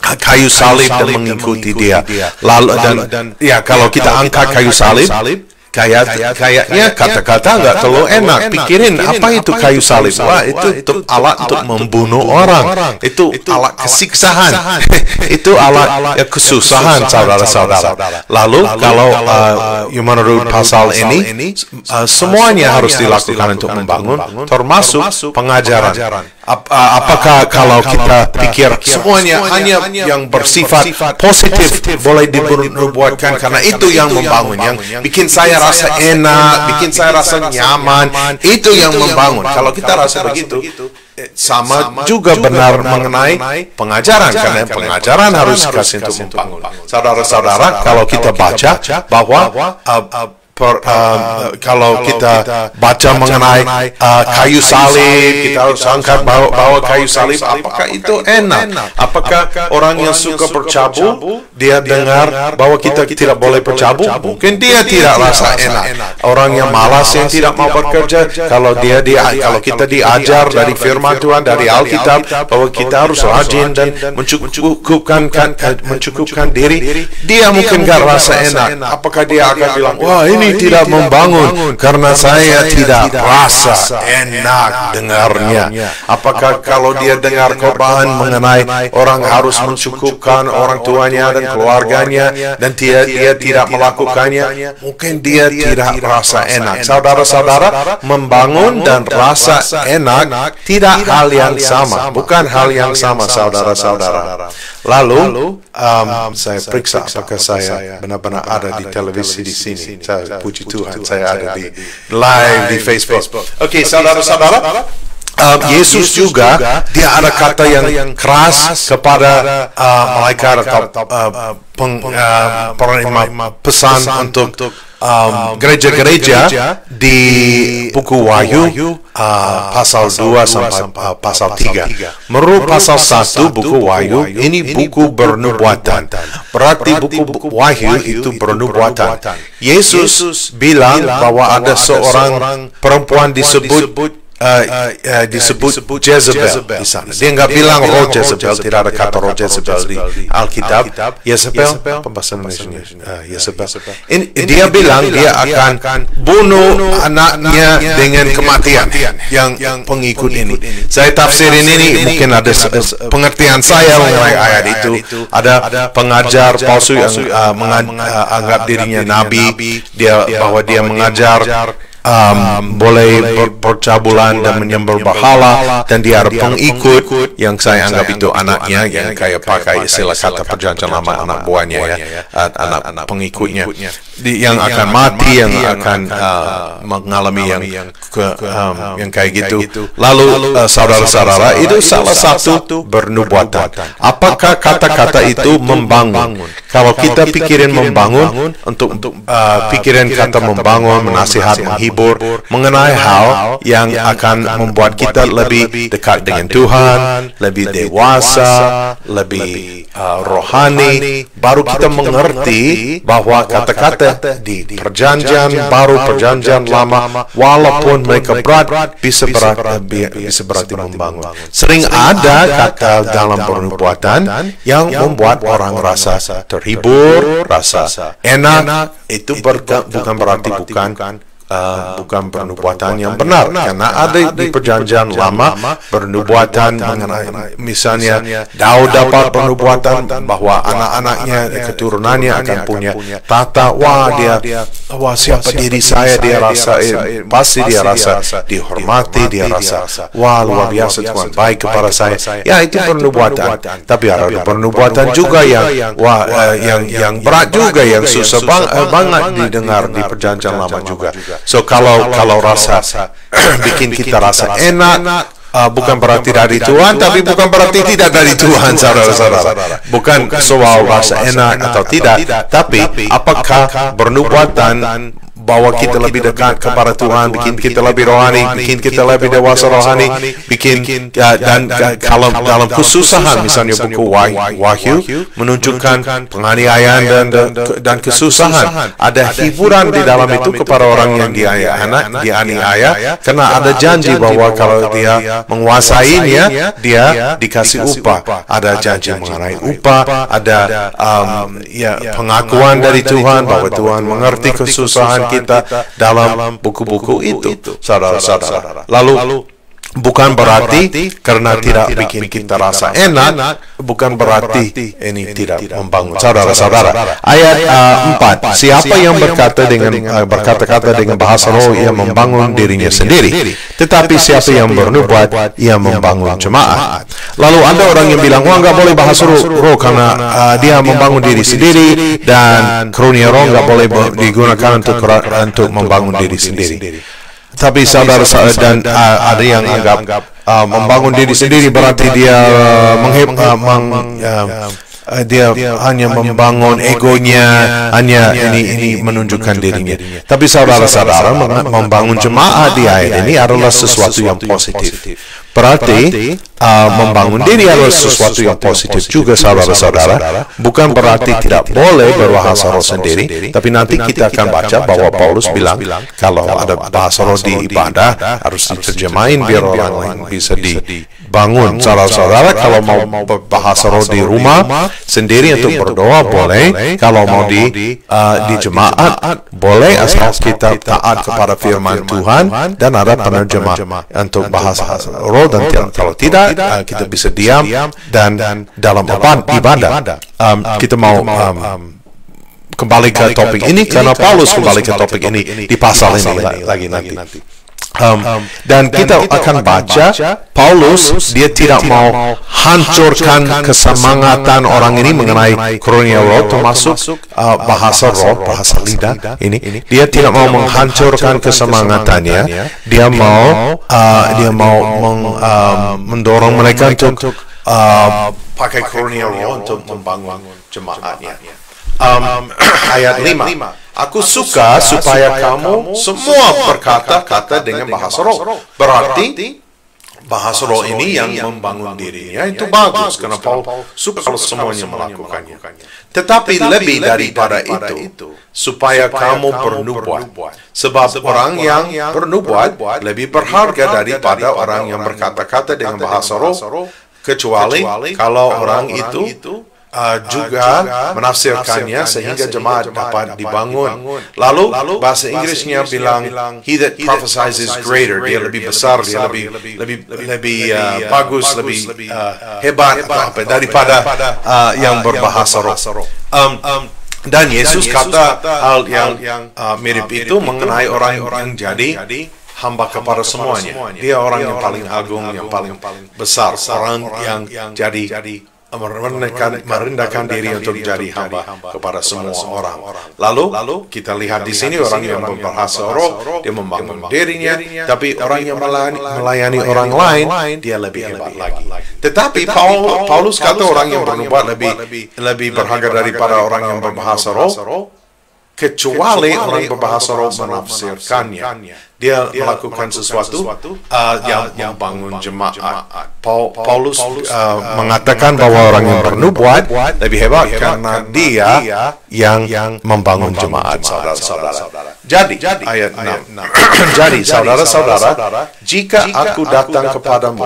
kayu salib dan mengikuti dia. Lalu dan kalau kita angkat kayu salib, kayaknya kata-kata nggak terlalu enak. Pikirin apa itu kayu salib? Wah, itu alat untuk membunuh orang. Itu alat kesiksaan. Itu alat kesusahan, saudara-saudara. Lalu kalau menurut pasal ini, semuanya harus dilakukan untuk membangun, termasuk pengajaran. Apakah kalau kita pikir semuanya hanya yang bersifat positif boleh dibuatkan karena itu yang membangun, yang bikin saya rasa enak, bikin saya rasa nyaman, itu yang membangun. Kalau kita rasa begitu, sama juga benar mengenai pengajaran, karena pengajaran harus dikasih untuk membangun. Saudara-saudara, kalau kita baca bahwa kalau kita baca mengenai kayu salib, kita harus angkat bawa kayu salib. Apakah itu enak? Apakah orang yang suka bercabut, dia dengar bahwa kita tidak boleh bercabut? Mungkin dia tidak rasa enak. Orang yang malas, yang tidak mau bekerja, kalau kita diajar dari firman Tuhan, dari Alkitab, bahwa kita harus rajin dan mencukupkan diri, dia mungkin gak rasa enak. Apakah dia akan bilang, wah, ini tidak membangun karena saya tidak rasa enak dengarnya? Apakah kalau dia dengar khotbah mengenai orang harus mencukupkan orang tuanya dan keluarganya dan dia tidak melakukannya, mungkin dia tidak rasa enak. Saudara-saudara, membangun dan rasa enak tidak hal yang sama, bukan hal yang sama, saudara-saudara. Lalu saya periksa apakah saya benar-benar ada di televisi di sini. Saya puji Tuhan, saya ada di live di Facebook. Oke, saudara-saudara, Yesus juga dia ada kata yang keras kepada malaikat atau penerima pesan untuk gereja-gereja di buku Wahyu pasal 2 sampai pasal 3. Menurut pasal 1 buku Wahyu, ini buku bernubuatan. Berarti buku Wahyu itu bernubuatan. Yesus bilang bahwa ada seorang perempuan disebut Jezebel di sana. Dia nggak bilang roh Jezebel, tidak ada kata roh Jezebel di Alkitab. Jezebel, pembahasan Indonesia. Jezebel. Dia bilang dia akan bunuh anaknya dengan kematian. Yang pengikut ini. Saya tafsirin ini, mungkin ada pengertian saya mengenai ayat itu. Ada pengajar palsu yang menganggap dirinya nabi, bahwa dia mengajar boleh bercabulan dan menyembah berhala, dan dia ada pengikut yang saya anggap itu anaknya, yang kayak pakai istilah kata perjanjian lama, anak buahnya ya, anak pengikutnya, yang akan mati, yang akan mengalami yang kayak gitu. Lalu saudara-saudara, itu salah satu bernubuatan. Apakah kata-kata itu membangun? Kalau kita pikirin membangun, untuk pikiran kata membangun, menasihat, menghibur, mengenai hal yang akan membuat kita lebih dekat dengan Tuhan, lebih dewasa, lebih rohani, baru kita mengerti bahwa kata-kata di perjanjian baru, perjanjian lama, walaupun mereka berat, bisa berarti membangun. Sering ada kata dalam pernubuatan yang membuat orang rasa terhibur, rasa enak. Itu bukan berarti bukan pernubuatan yang benar, karena ada di perjanjian lama pernubuatan mengenai, misalnya Daud dapat pernubuatan bahwa anak-anaknya, keturunannya akan punya tata. Siapa diri saya, dia rasa pasti dia rasa dihormati, dia rasa luar biasa, Tuhan baik kepada saya. Ya, itu pernubuatan. Tapi ada pernubuatan juga yang berat juga, yang susah banget didengar di perjanjian lama juga. So kalau rasa bikin kita rasa enak, bukan berarti dari Tuhan, tapi bukan berarti tidak dari Tuhan, saudara-saudara. Bukan soal rasa enak atau tidak, tapi apakah bernubuatan bahwa kita lebih dekat kepada Tuhan, bikin kita lebih rohani, bikin kita lebih dewasa rohani, dan kalau dalam kesusahan, misalnya buku Wahyu menunjukkan penganiayaan dan kesusahan, ada hiburan di dalam itu kepada orang yang dianiaya, karena ada janji bahwa kalau dia menguasainya, dia dikasih upah. Ada janji mengenai upah, ada pengakuan dari Tuhan bahwa Tuhan mengerti kesusahan kita dalam buku-buku itu, saudara-saudara. Lalu bukan berarti karena tidak bikin kita rasa enak, bukan berarti ini tidak membangun, saudara-saudara. Ayat 4, siapa yang berkata-kata dengan bahasa roh, ia membangun dirinya sendiri, tetapi siapa yang bernubuat, ia membangun jemaat. Lalu ada orang yang bilang, nggak boleh bahasa roh karena dia membangun diri sendiri, dan karunia roh nggak boleh digunakan untuk membangun diri sendiri. Tapi saudara-saudara, dan ada yang anggap membangun diri sendiri berarti dia dia hanya membangun egonya, hanya ini menunjukkan dirinya. Tapi saudara-saudara, membangun jemaat di ayat ini adalah sesuatu yang positif. Berarti membangun diri adalah sesuatu yang positif juga, saudara-saudara. Bukan berarti tidak boleh berbahasa roh sendiri, tapi nanti kita akan baca bahwa Paulus bilang kalau ada bahasa roh di ibadah harus diterjemahin biar orang lain bisa dibangun. Saudara-saudara, kalau mau berbahasa roh di rumah sendiri untuk berdoa boleh, kalau mau di jemaat boleh, asal kita taat kepada firman Tuhan dan ada penerjemah untuk bahasa roh. Dan kalau tidak, kita bisa diam dan dalam ibadah. Kita mau kembali ke topik ini karena Paulus kembali ke topik ini di pasal ini lagi nanti. Dan kita akan baca Paulus, dia tidak mau hancurkan kesemangatan orang ini mengenai karunia roh, termasuk bahasa roh, bahasa lidah ini. Dia tidak mau menghancurkan kesemangatannya. Dia mau mendorong mereka untuk pakai karunia roh untuk membangun jemaatnya. Ayat 5, aku suka supaya kamu semua berkata-kata dengan bahasa roh. Berarti bahasa roh ini yang membangun dirinya itu bagus, karena Paul suka kalau semuanya melakukannya. Tetapi lebih daripada itu, supaya kamu bernubuat. Sebab orang yang bernubuat lebih berharga daripada orang yang berkata-kata dengan bahasa roh, kecuali kalau orang itu juga menafsirkannya sehingga jemaat dapat dibangun. Lalu bahasa Inggrisnya bilang, he that prophesies is greater, dia lebih besar, dia lebih bagus, lebih hebat daripada yang berbahasa roh. Dan Yesus kata hal yang mirip itu mengenai orang yang jadi hamba kepada semuanya. Dia orang yang paling agung, yang paling besar, orang yang jadi merendahkan diri untuk jadi hamba kepada semua orang. Lalu kita lihat di sini orang yang berbahasa roh, dia membangun dirinya, tapi orang yang melayani orang lain, dia lebih hebat lagi. Tetapi Paulus kata orang yang bernubuat lebih berharga daripada orang yang berbahasa roh, kecuali orang berbahasa roh menafsirkannya. Dia melakukan sesuatu yang membangun jemaat. Paulus mengatakan bahwa orang yang bernubuat lebih hebat karena dia yang membangun jemaat, saudara-saudara. Jadi, ayat 6. Jadi, saudara-saudara, jika aku datang kepadamu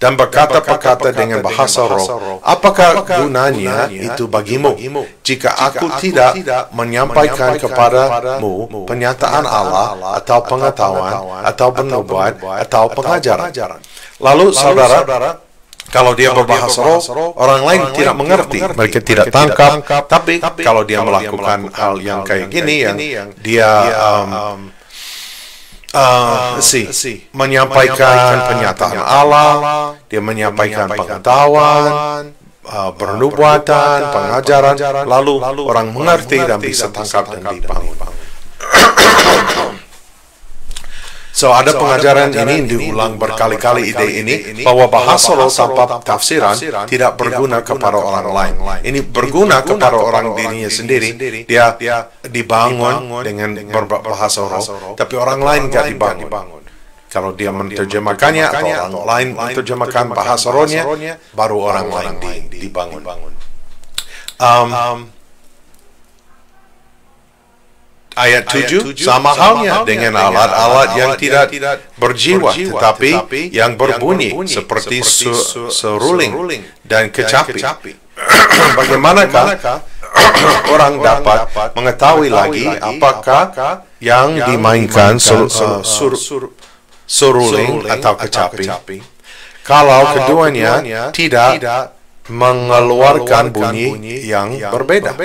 dan berkata-kata dengan bahasa roh, apakah gunanya itu bagimu? Jika aku tidak menyampaikan kepadamu penyataan Allah atau pengetahuan atau bernubuat atau pengajaran. Lalu saudara, kalau dia berbahasa roh, orang lain tidak mengerti, mereka tidak tangkap. Tapi kalau dia melakukan hal yang kayak gini, yang dia menyampaikan penyataan Allah, dia menyampaikan pengetahuan, bernubuatan, pengajaran, lalu orang mengerti dan bisa tangkap dan dibangun. So, ada pengajaran ini diulang berkali-kali ide ini bahwa bahasa roh tanpa tafsiran tidak berguna kepada orang lain. Ini berguna kepada orang dirinya sendiri. Dia dibangun dengan berbahasa roh, tapi orang lain tidak dibangun. Kalau dia menerjemahkannya atau orang lain menerjemahkan bahasa rohnya, baru orang lain dibangun. Ayat 7, sama halnya dengan alat-alat yang tidak berjiwa, tetapi yang berbunyi seperti seruling dan kecapi. Bagaimanakah orang dapat mengetahui lagi apakah yang dimainkan seruling atau kecapi kalau keduanya tidak mengeluarkan bunyi yang berbeda?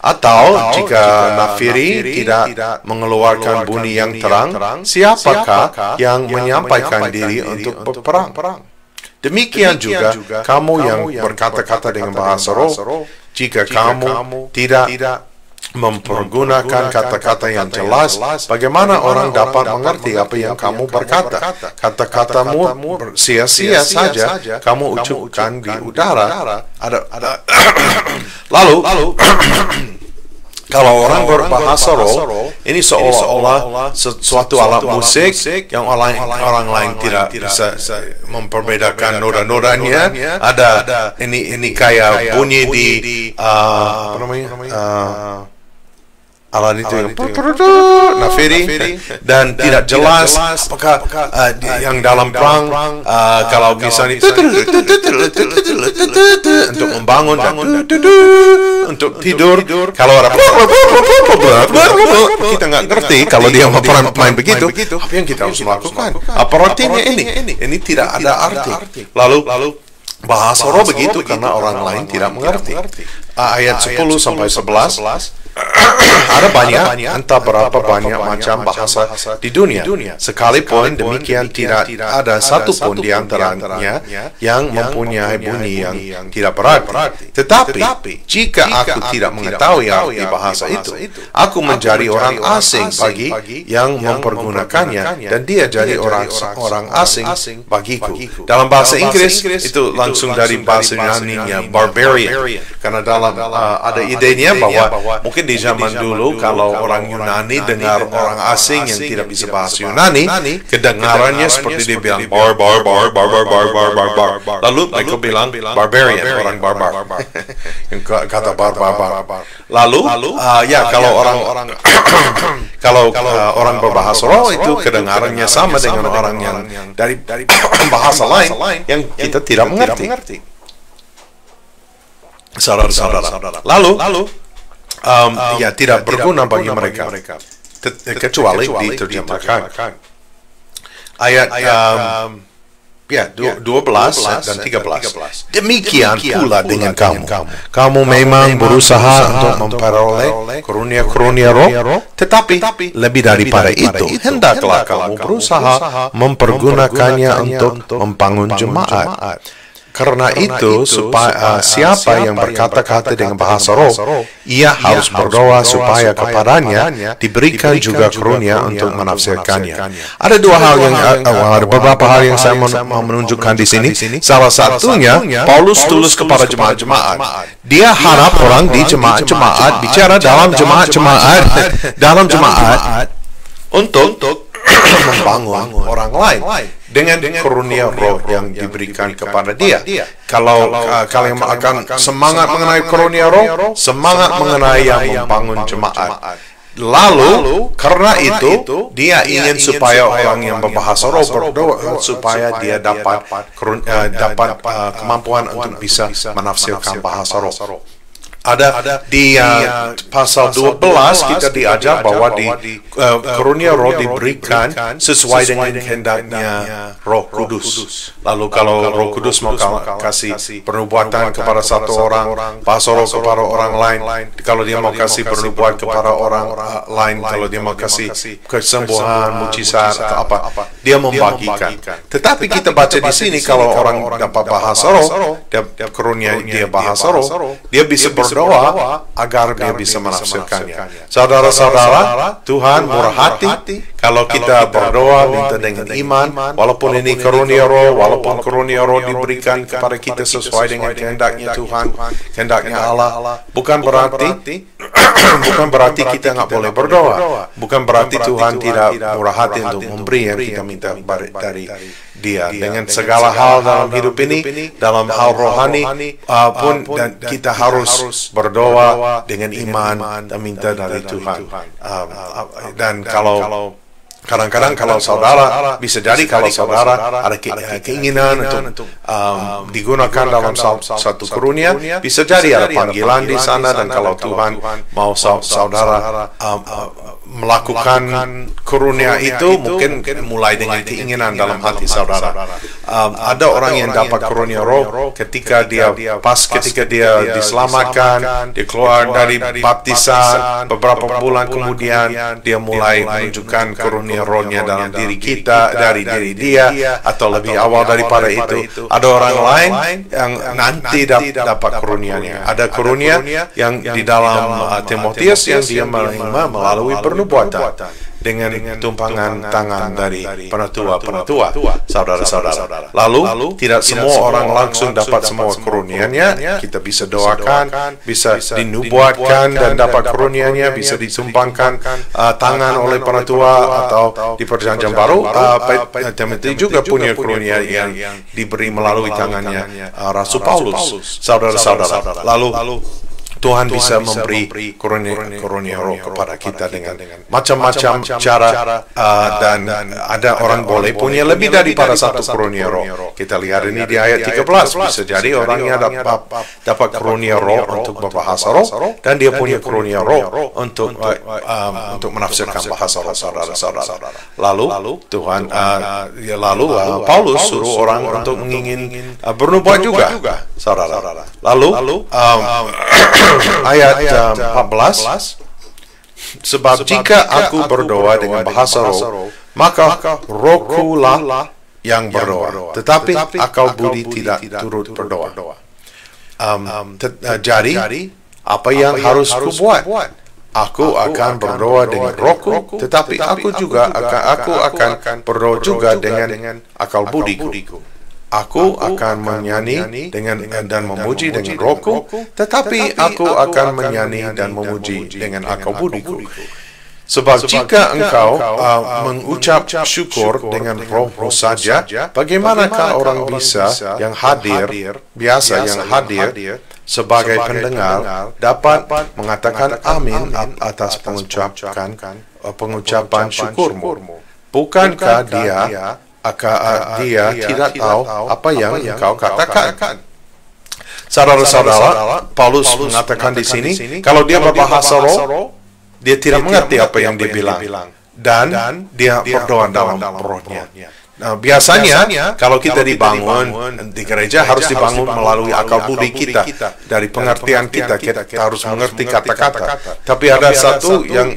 Atau jika nafiri tidak mengeluarkan bunyi yang terang, siapakah yang menyampaikan diri untuk berperang? Demikian juga kamu yang berkata-kata dengan bahasa roh, jika kamu tidak mempergunakan kata-kata yang jelas, bagaimana orang dapat mengerti apa yang kamu berkata? Kata-katamu sia-sia saja kamu ucapkan di udara. Lalu kalau orang berbahasa roh, ini seolah-olah sesuatu alat musik yang orang lain tidak bisa memperbedakan noda-nodanya. Ada ini kayak bunyi di alat itu yang nafiri dan tidak jelas apakah yang dalam perang kalau misalnya untuk membangun dan untuk tidur, kalau ada kita nggak ngerti kalau dia main begitu, apa yang kita harus lakukan? Apa artinya ini tidak ada arti. Lalu bahasa roh begitu karena orang lain tidak mengerti. Ayat 10 sampai 11. Ada banyak, entah berapa banyak macam bahasa di dunia. Sekalipun demikian, tidak ada satupun di antaranya yang mempunyai bunyi yang tidak berarti. Tetapi, jika aku tidak mengetahui arti bahasa itu, aku menjadi orang asing bagi yang mempergunakannya, dan dia jadi orang asing bagiku. Dalam bahasa Inggris, itu langsung dari bahasa Yunani-nya, barbarian. Karena dalam ada idenya bahwa mungkin di zaman dulu kalau orang Yunani dengar orang asing yang tidak bisa bahasa Yunani, kedengarannya seperti dia bilang bar. Lalu mereka bilang barbarian, orang barbar. Yang kata barbar. Lalu kalau orang berbahasa roh itu kedengarannya sama dengan orang yang dari bahasa lain yang kita tidak mengerti. Saudara-saudara. Lalu tidak berguna bagi mereka kecuali diterjemahkan. Ayat Ya, 12 dan 13. Demikian pula dengan kamu. Kamu memang berusaha untuk memperoleh karunia-karunia roh, tetapi lebih daripada itu, hendaklah kamu berusaha mempergunakannya untuk membangun jemaat. Karena itu, siapa yang berkata-kata dengan bahasa roh, ia harus berdoa supaya kepadanya diberikan juga karunia untuk menafsirkannya. Ada beberapa hal yang saya mau menunjukkan di sini. Salah satunya, Paulus tulis kepada jemaat-jemaat. Dia harap orang di jemaat-jemaat bicara dalam jemaat untuk membangun orang lain dengan karunia roh yang diberikan kepada dia. Kalau kalian akan semangat mengenai karunia roh, semangat mengenai yang membangun jemaat. Lalu karena itu dia ingin supaya orang yang berbahasa roh berdoa supaya dia dapat kemampuan untuk bisa menafsirkan bahasa roh. Ada di pasal 12 kita diajar bahwa karunia roh diberikan sesuai dengan kehendaknya Roh Kudus. Lalu kalau Roh Kudus mau kasih pernubuatan kepada satu orang, bahasa roh kepada orang lain, kalau dia mau kasih pernubuatan kepada orang lain, kalau dia mau kasih kesembuhan, mujizat atau apa, dia membagikan. Tetapi kita baca di sini kalau orang dapat bahasa roh, karunia dia bahasa roh, dia bisa berdoa agar dia bisa menafsirkannya. Saudara-saudara, Tuhan murah hati kalau kita berdoa minta dengan iman, walaupun ini karunia roh, walaupun karunia roh diberikan kepada kita sesuai dengan kehendaknya Tuhan, kehendaknya Allah, bukan berarti kita nggak boleh berdoa, bukan berarti Tuhan tidak murah hati untuk memberi yang kita minta dari Dia. Dengan segala hal dalam hidup ini, dalam hal rohani pun, dan kita harus berdoa dengan iman dan minta dari Tuhan. Dan kalau kadang-kadang kalau saudara, bisa jadi kalau saudara ada keinginan untuk digunakan dalam satu karunia, bisa jadi ada panggilan di sana, dan kalau Tuhan mau saudara melakukan karunia itu, mungkin mulai dengan keinginan dalam hati saudara. Ada orang yang dapat karunia roh ketika dia diselamatkan, dia keluar dari baptisan, beberapa bulan kemudian dia mulai menunjukkan karunia rohnya dalam diri kita, dari diri dia, atau lebih awal daripada itu. Ada orang lain yang nanti dapat karunianya. Ada karunia yang di dalam Timotius yang dia menerima melalui pernubuatan dengan tumpangan tangan dari penatua, saudara-saudara. Lalu tidak semua orang langsung dapat semua karunianya. Kita bisa doakan, bisa dinubuatkan dan dapat karunianya, bisa ditumpangkan tangan oleh penatua, atau di perjanjian baru Timotius juga punya karunia yang diberi melalui tangannya Rasul Paulus, saudara-saudara. Lalu Tuhan bisa memberi karunia roh kepada kita dengan macam-macam cara, dan ada orang boleh punya lebih daripada satu karunia roh. Kita lihat ini di ayat 13, bisa jadi orangnya dapat karunia roh untuk berbahasa roh, dan dia punya karunia roh untuk menafsirkan bahasa roh, saudara-saudara. Lalu Tuhan, Paulus suruh orang untuk ingin bernubuat juga, saudara. Lalu ayat 14, sebab jika aku berdoa dengan bahasa roh, maka rohkulah yang berdoa, tetapi akal budi tidak turut berdoa. Jadi apa yang harus kubuat? Aku akan berdoa dengan rohku, tetapi aku akan berdoa juga dengan akal budiku. Aku akan menyanyi dan memuji dengan rohku, tetapi aku akan menyanyi dan memuji dengan akal budiku. Sebab jika engkau mengucap syukur dengan roh saja, bagaimanakah orang yang hadir sebagai pendengar dapat mengatakan amin atas pengucapan syukurmu? Bukankah dia tidak tahu apa yang engkau katakan? Saudara-saudara, Paulus mengatakan di sini, kalau dia berbahasa roh, dia tidak mengerti apa yang dia bilang, dan dia berdoa dalam rohnya. Nah, biasanya kalau kita dibangun di gereja harus dibangun melalui akal budi kita, dari pengertian kita harus mengerti kata-kata. Tapi ada satu yang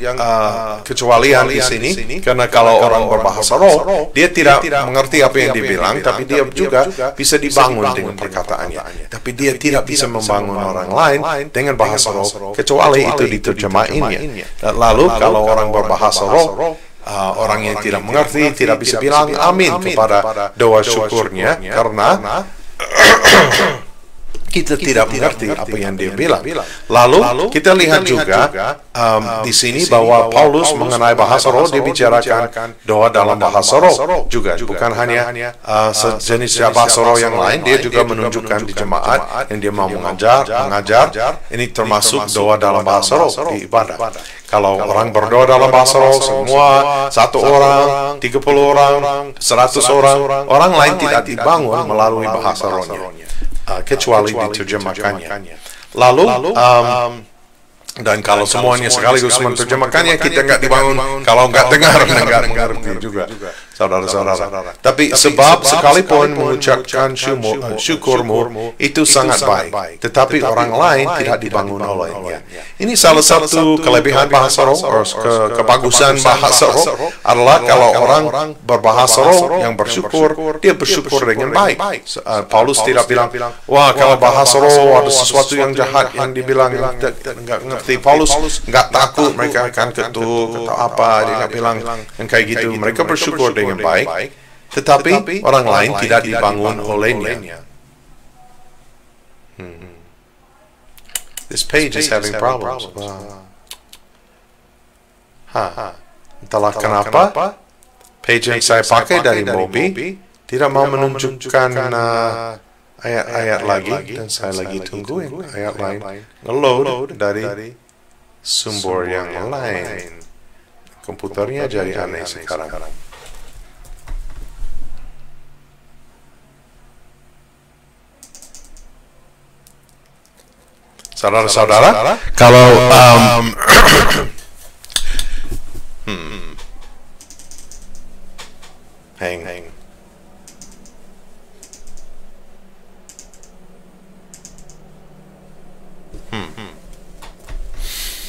kecualian di sini, karena kalau orang berbahasa roh, dia tidak mengerti apa yang dibilang, tapi dia juga bisa dibangun dengan perkataannya. Tapi dia tidak bisa membangun orang lain dengan bahasa roh, kecuali itu diterjemahinnya. Lalu kalau orang berbahasa roh, orang yang tidak mengerti tidak bisa bilang amin kepada doa syukurnya karena kita tidak mengerti apa yang dia bilang. Lalu kita lihat juga di sini bahwa Paulus mengenai bahasa roh, dia bicarakan doa dalam bahasa roh juga, bukan hanya sejenis bahasa roh yang lain. Dia juga menunjukkan di jemaat yang dia mau mengajar, ini termasuk doa dalam bahasa roh di ibadah. Kalau orang berdoa dalam bahasa roh, semua 1 orang, 30 orang, 100 orang lain tidak dibangun melalui bahasa rohnya, kecuali diterjemahkannya. Lalu dan kalau semuanya sekaligus menerjemahkannya, kita nggak dibangun. Kalau nggak dengar, nggak mengerti juga, saudara-saudara. Tapi sebab sekalipun mengucapkan syukurmu itu sangat baik, tetapi orang lain tidak dibangun olehnya. Ini salah satu kelebihan bahasa roh, kebagusan bahasa roh adalah kalau orang berbahasa roh yang bersyukur, dia bersyukur dengan baik. Paulus tidak bilang, wah kalau bahasa roh ada sesuatu yang jahat yang dibilang, nggak ngerti. Paulus nggak takut mereka akan ketuk atau apa, dia nggak bilang yang kayak gitu. Mereka bersyukur dengan baik, tetapi orang lain tidak dibangun olehnya. This page is having problems. Entahlah kenapa page yang saya pakai dari Mobi tidak mau menunjukkan ayat-ayat lagi, dan saya lagi tungguin ayat lain ngeload dari sumber yang lain. Komputernya jadi aneh sekarang. Saudara-saudara, kalau hang.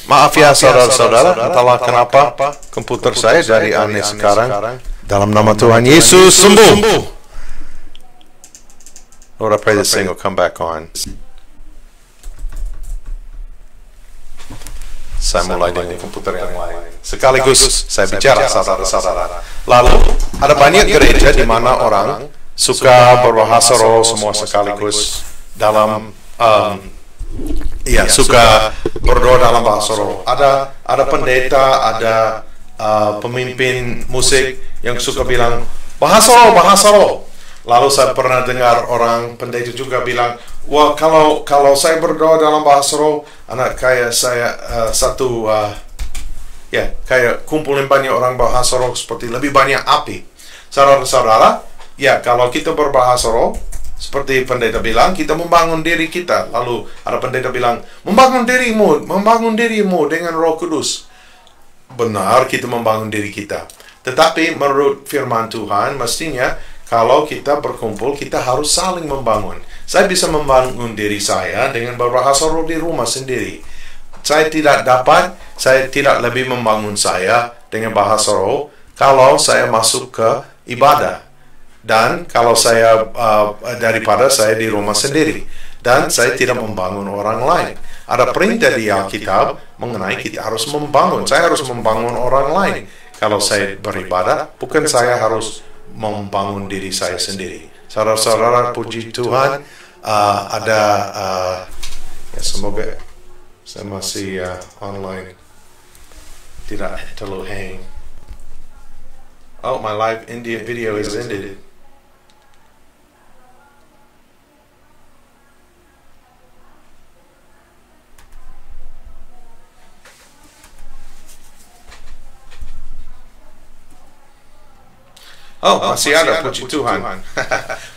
Maaf ya saudara-saudara, entahlah kenapa komputer saya jadi aneh sekarang. Dalam nama Tuhan Yesus, sembuh. Lord, I pray this thing will come back on. Saya mulai dengan komputer yang lain. Sekaligus saya bicara, saudara-saudara. Lalu ada banyak gereja di mana orang suka berbahasa roh semua sekaligus dalam suka berdoa dalam bahasa roh. Ada pendeta, ada pemimpin musik yang suka bilang bahasa roh. Lalu saya pernah dengar orang pendeta juga bilang, wah kalau saya berdoa dalam bahasa roh, anak kayak saya kayak kumpulin banyak orang bahasa roh seperti lebih banyak api. Saudara-saudara, ya kalau kita berbahasa roh, seperti pendeta bilang, kita membangun diri kita. Lalu ada pendeta bilang, membangun dirimu dengan Roh Kudus. Benar, kita membangun diri kita. Tetapi menurut firman Tuhan, mestinya kalau kita berkumpul, kita harus saling membangun. Saya bisa membangun diri saya dengan berbahasa roh di rumah sendiri. Saya tidak lebih membangun saya dengan bahasa roh kalau saya masuk ke ibadah. Dan kalau saya daripada saya di rumah sendiri, dan saya tidak membangun orang lain. Ada perintah di Alkitab mengenai kita harus membangun. Saya harus membangun orang lain. Kalau saya beribadah, bukan saya harus membangun diri saya sendiri. Saudara-saudara, puji Tuhan, semoga saya masih online, tidak terlalu hang. Oh, my live India video is ended. Oh, masih ada, puji Tuhan.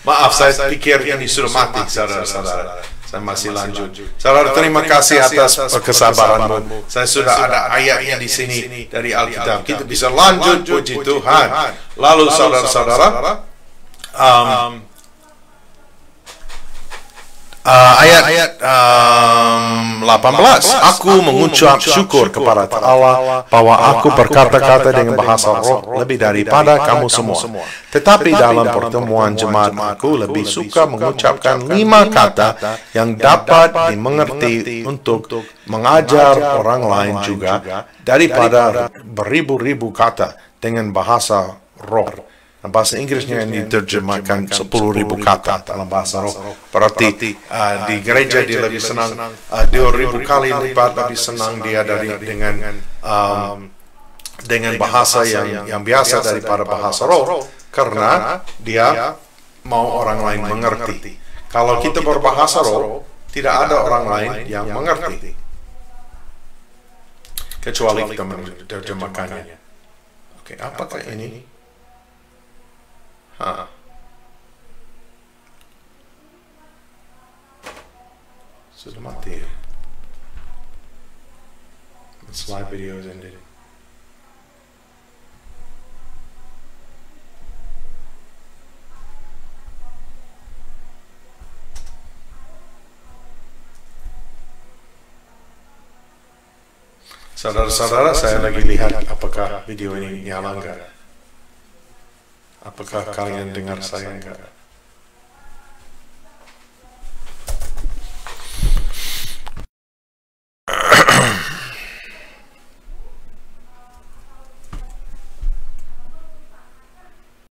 Maaf, saya pikir ini sudah mati, saudara-saudara. Saya masih lanjut. Saudara, terima kasih atas kesabaranmu. Saya sudah ada ayatnya di sini dari Alkitab. Kita bisa lanjut, puji Tuhan. Lalu saudara-saudara, ayat 18, aku mengucap syukur kepada Allah bahwa aku berkata-kata dengan bahasa roh lebih daripada kamu semua. Tetapi dalam pertemuan jemaat aku lebih suka mengucapkan 5 kata yang dapat dimengerti untuk mengajar orang lain juga daripada beribu-ribu kata dengan bahasa roh. Bahasa Inggrisnya yang diterjemahkan 10.000 kata dalam bahasa roh. Berarti di gereja dia lebih senang 2.000 kali lipat lebih senang dia dengan bahasa yang biasa daripada bahasa roh, karena dia mau orang lain mengerti. Kalau kita berbahasa roh, tidak ada orang lain yang mengerti kecuali kita menerjemahkannya. Oke, apakah ini? Sudah mati ya. Slide video is ended. Saudara-saudara, saya lagi lihat apakah video ini nyala enggak. Apakah kalian dengar saya enggak?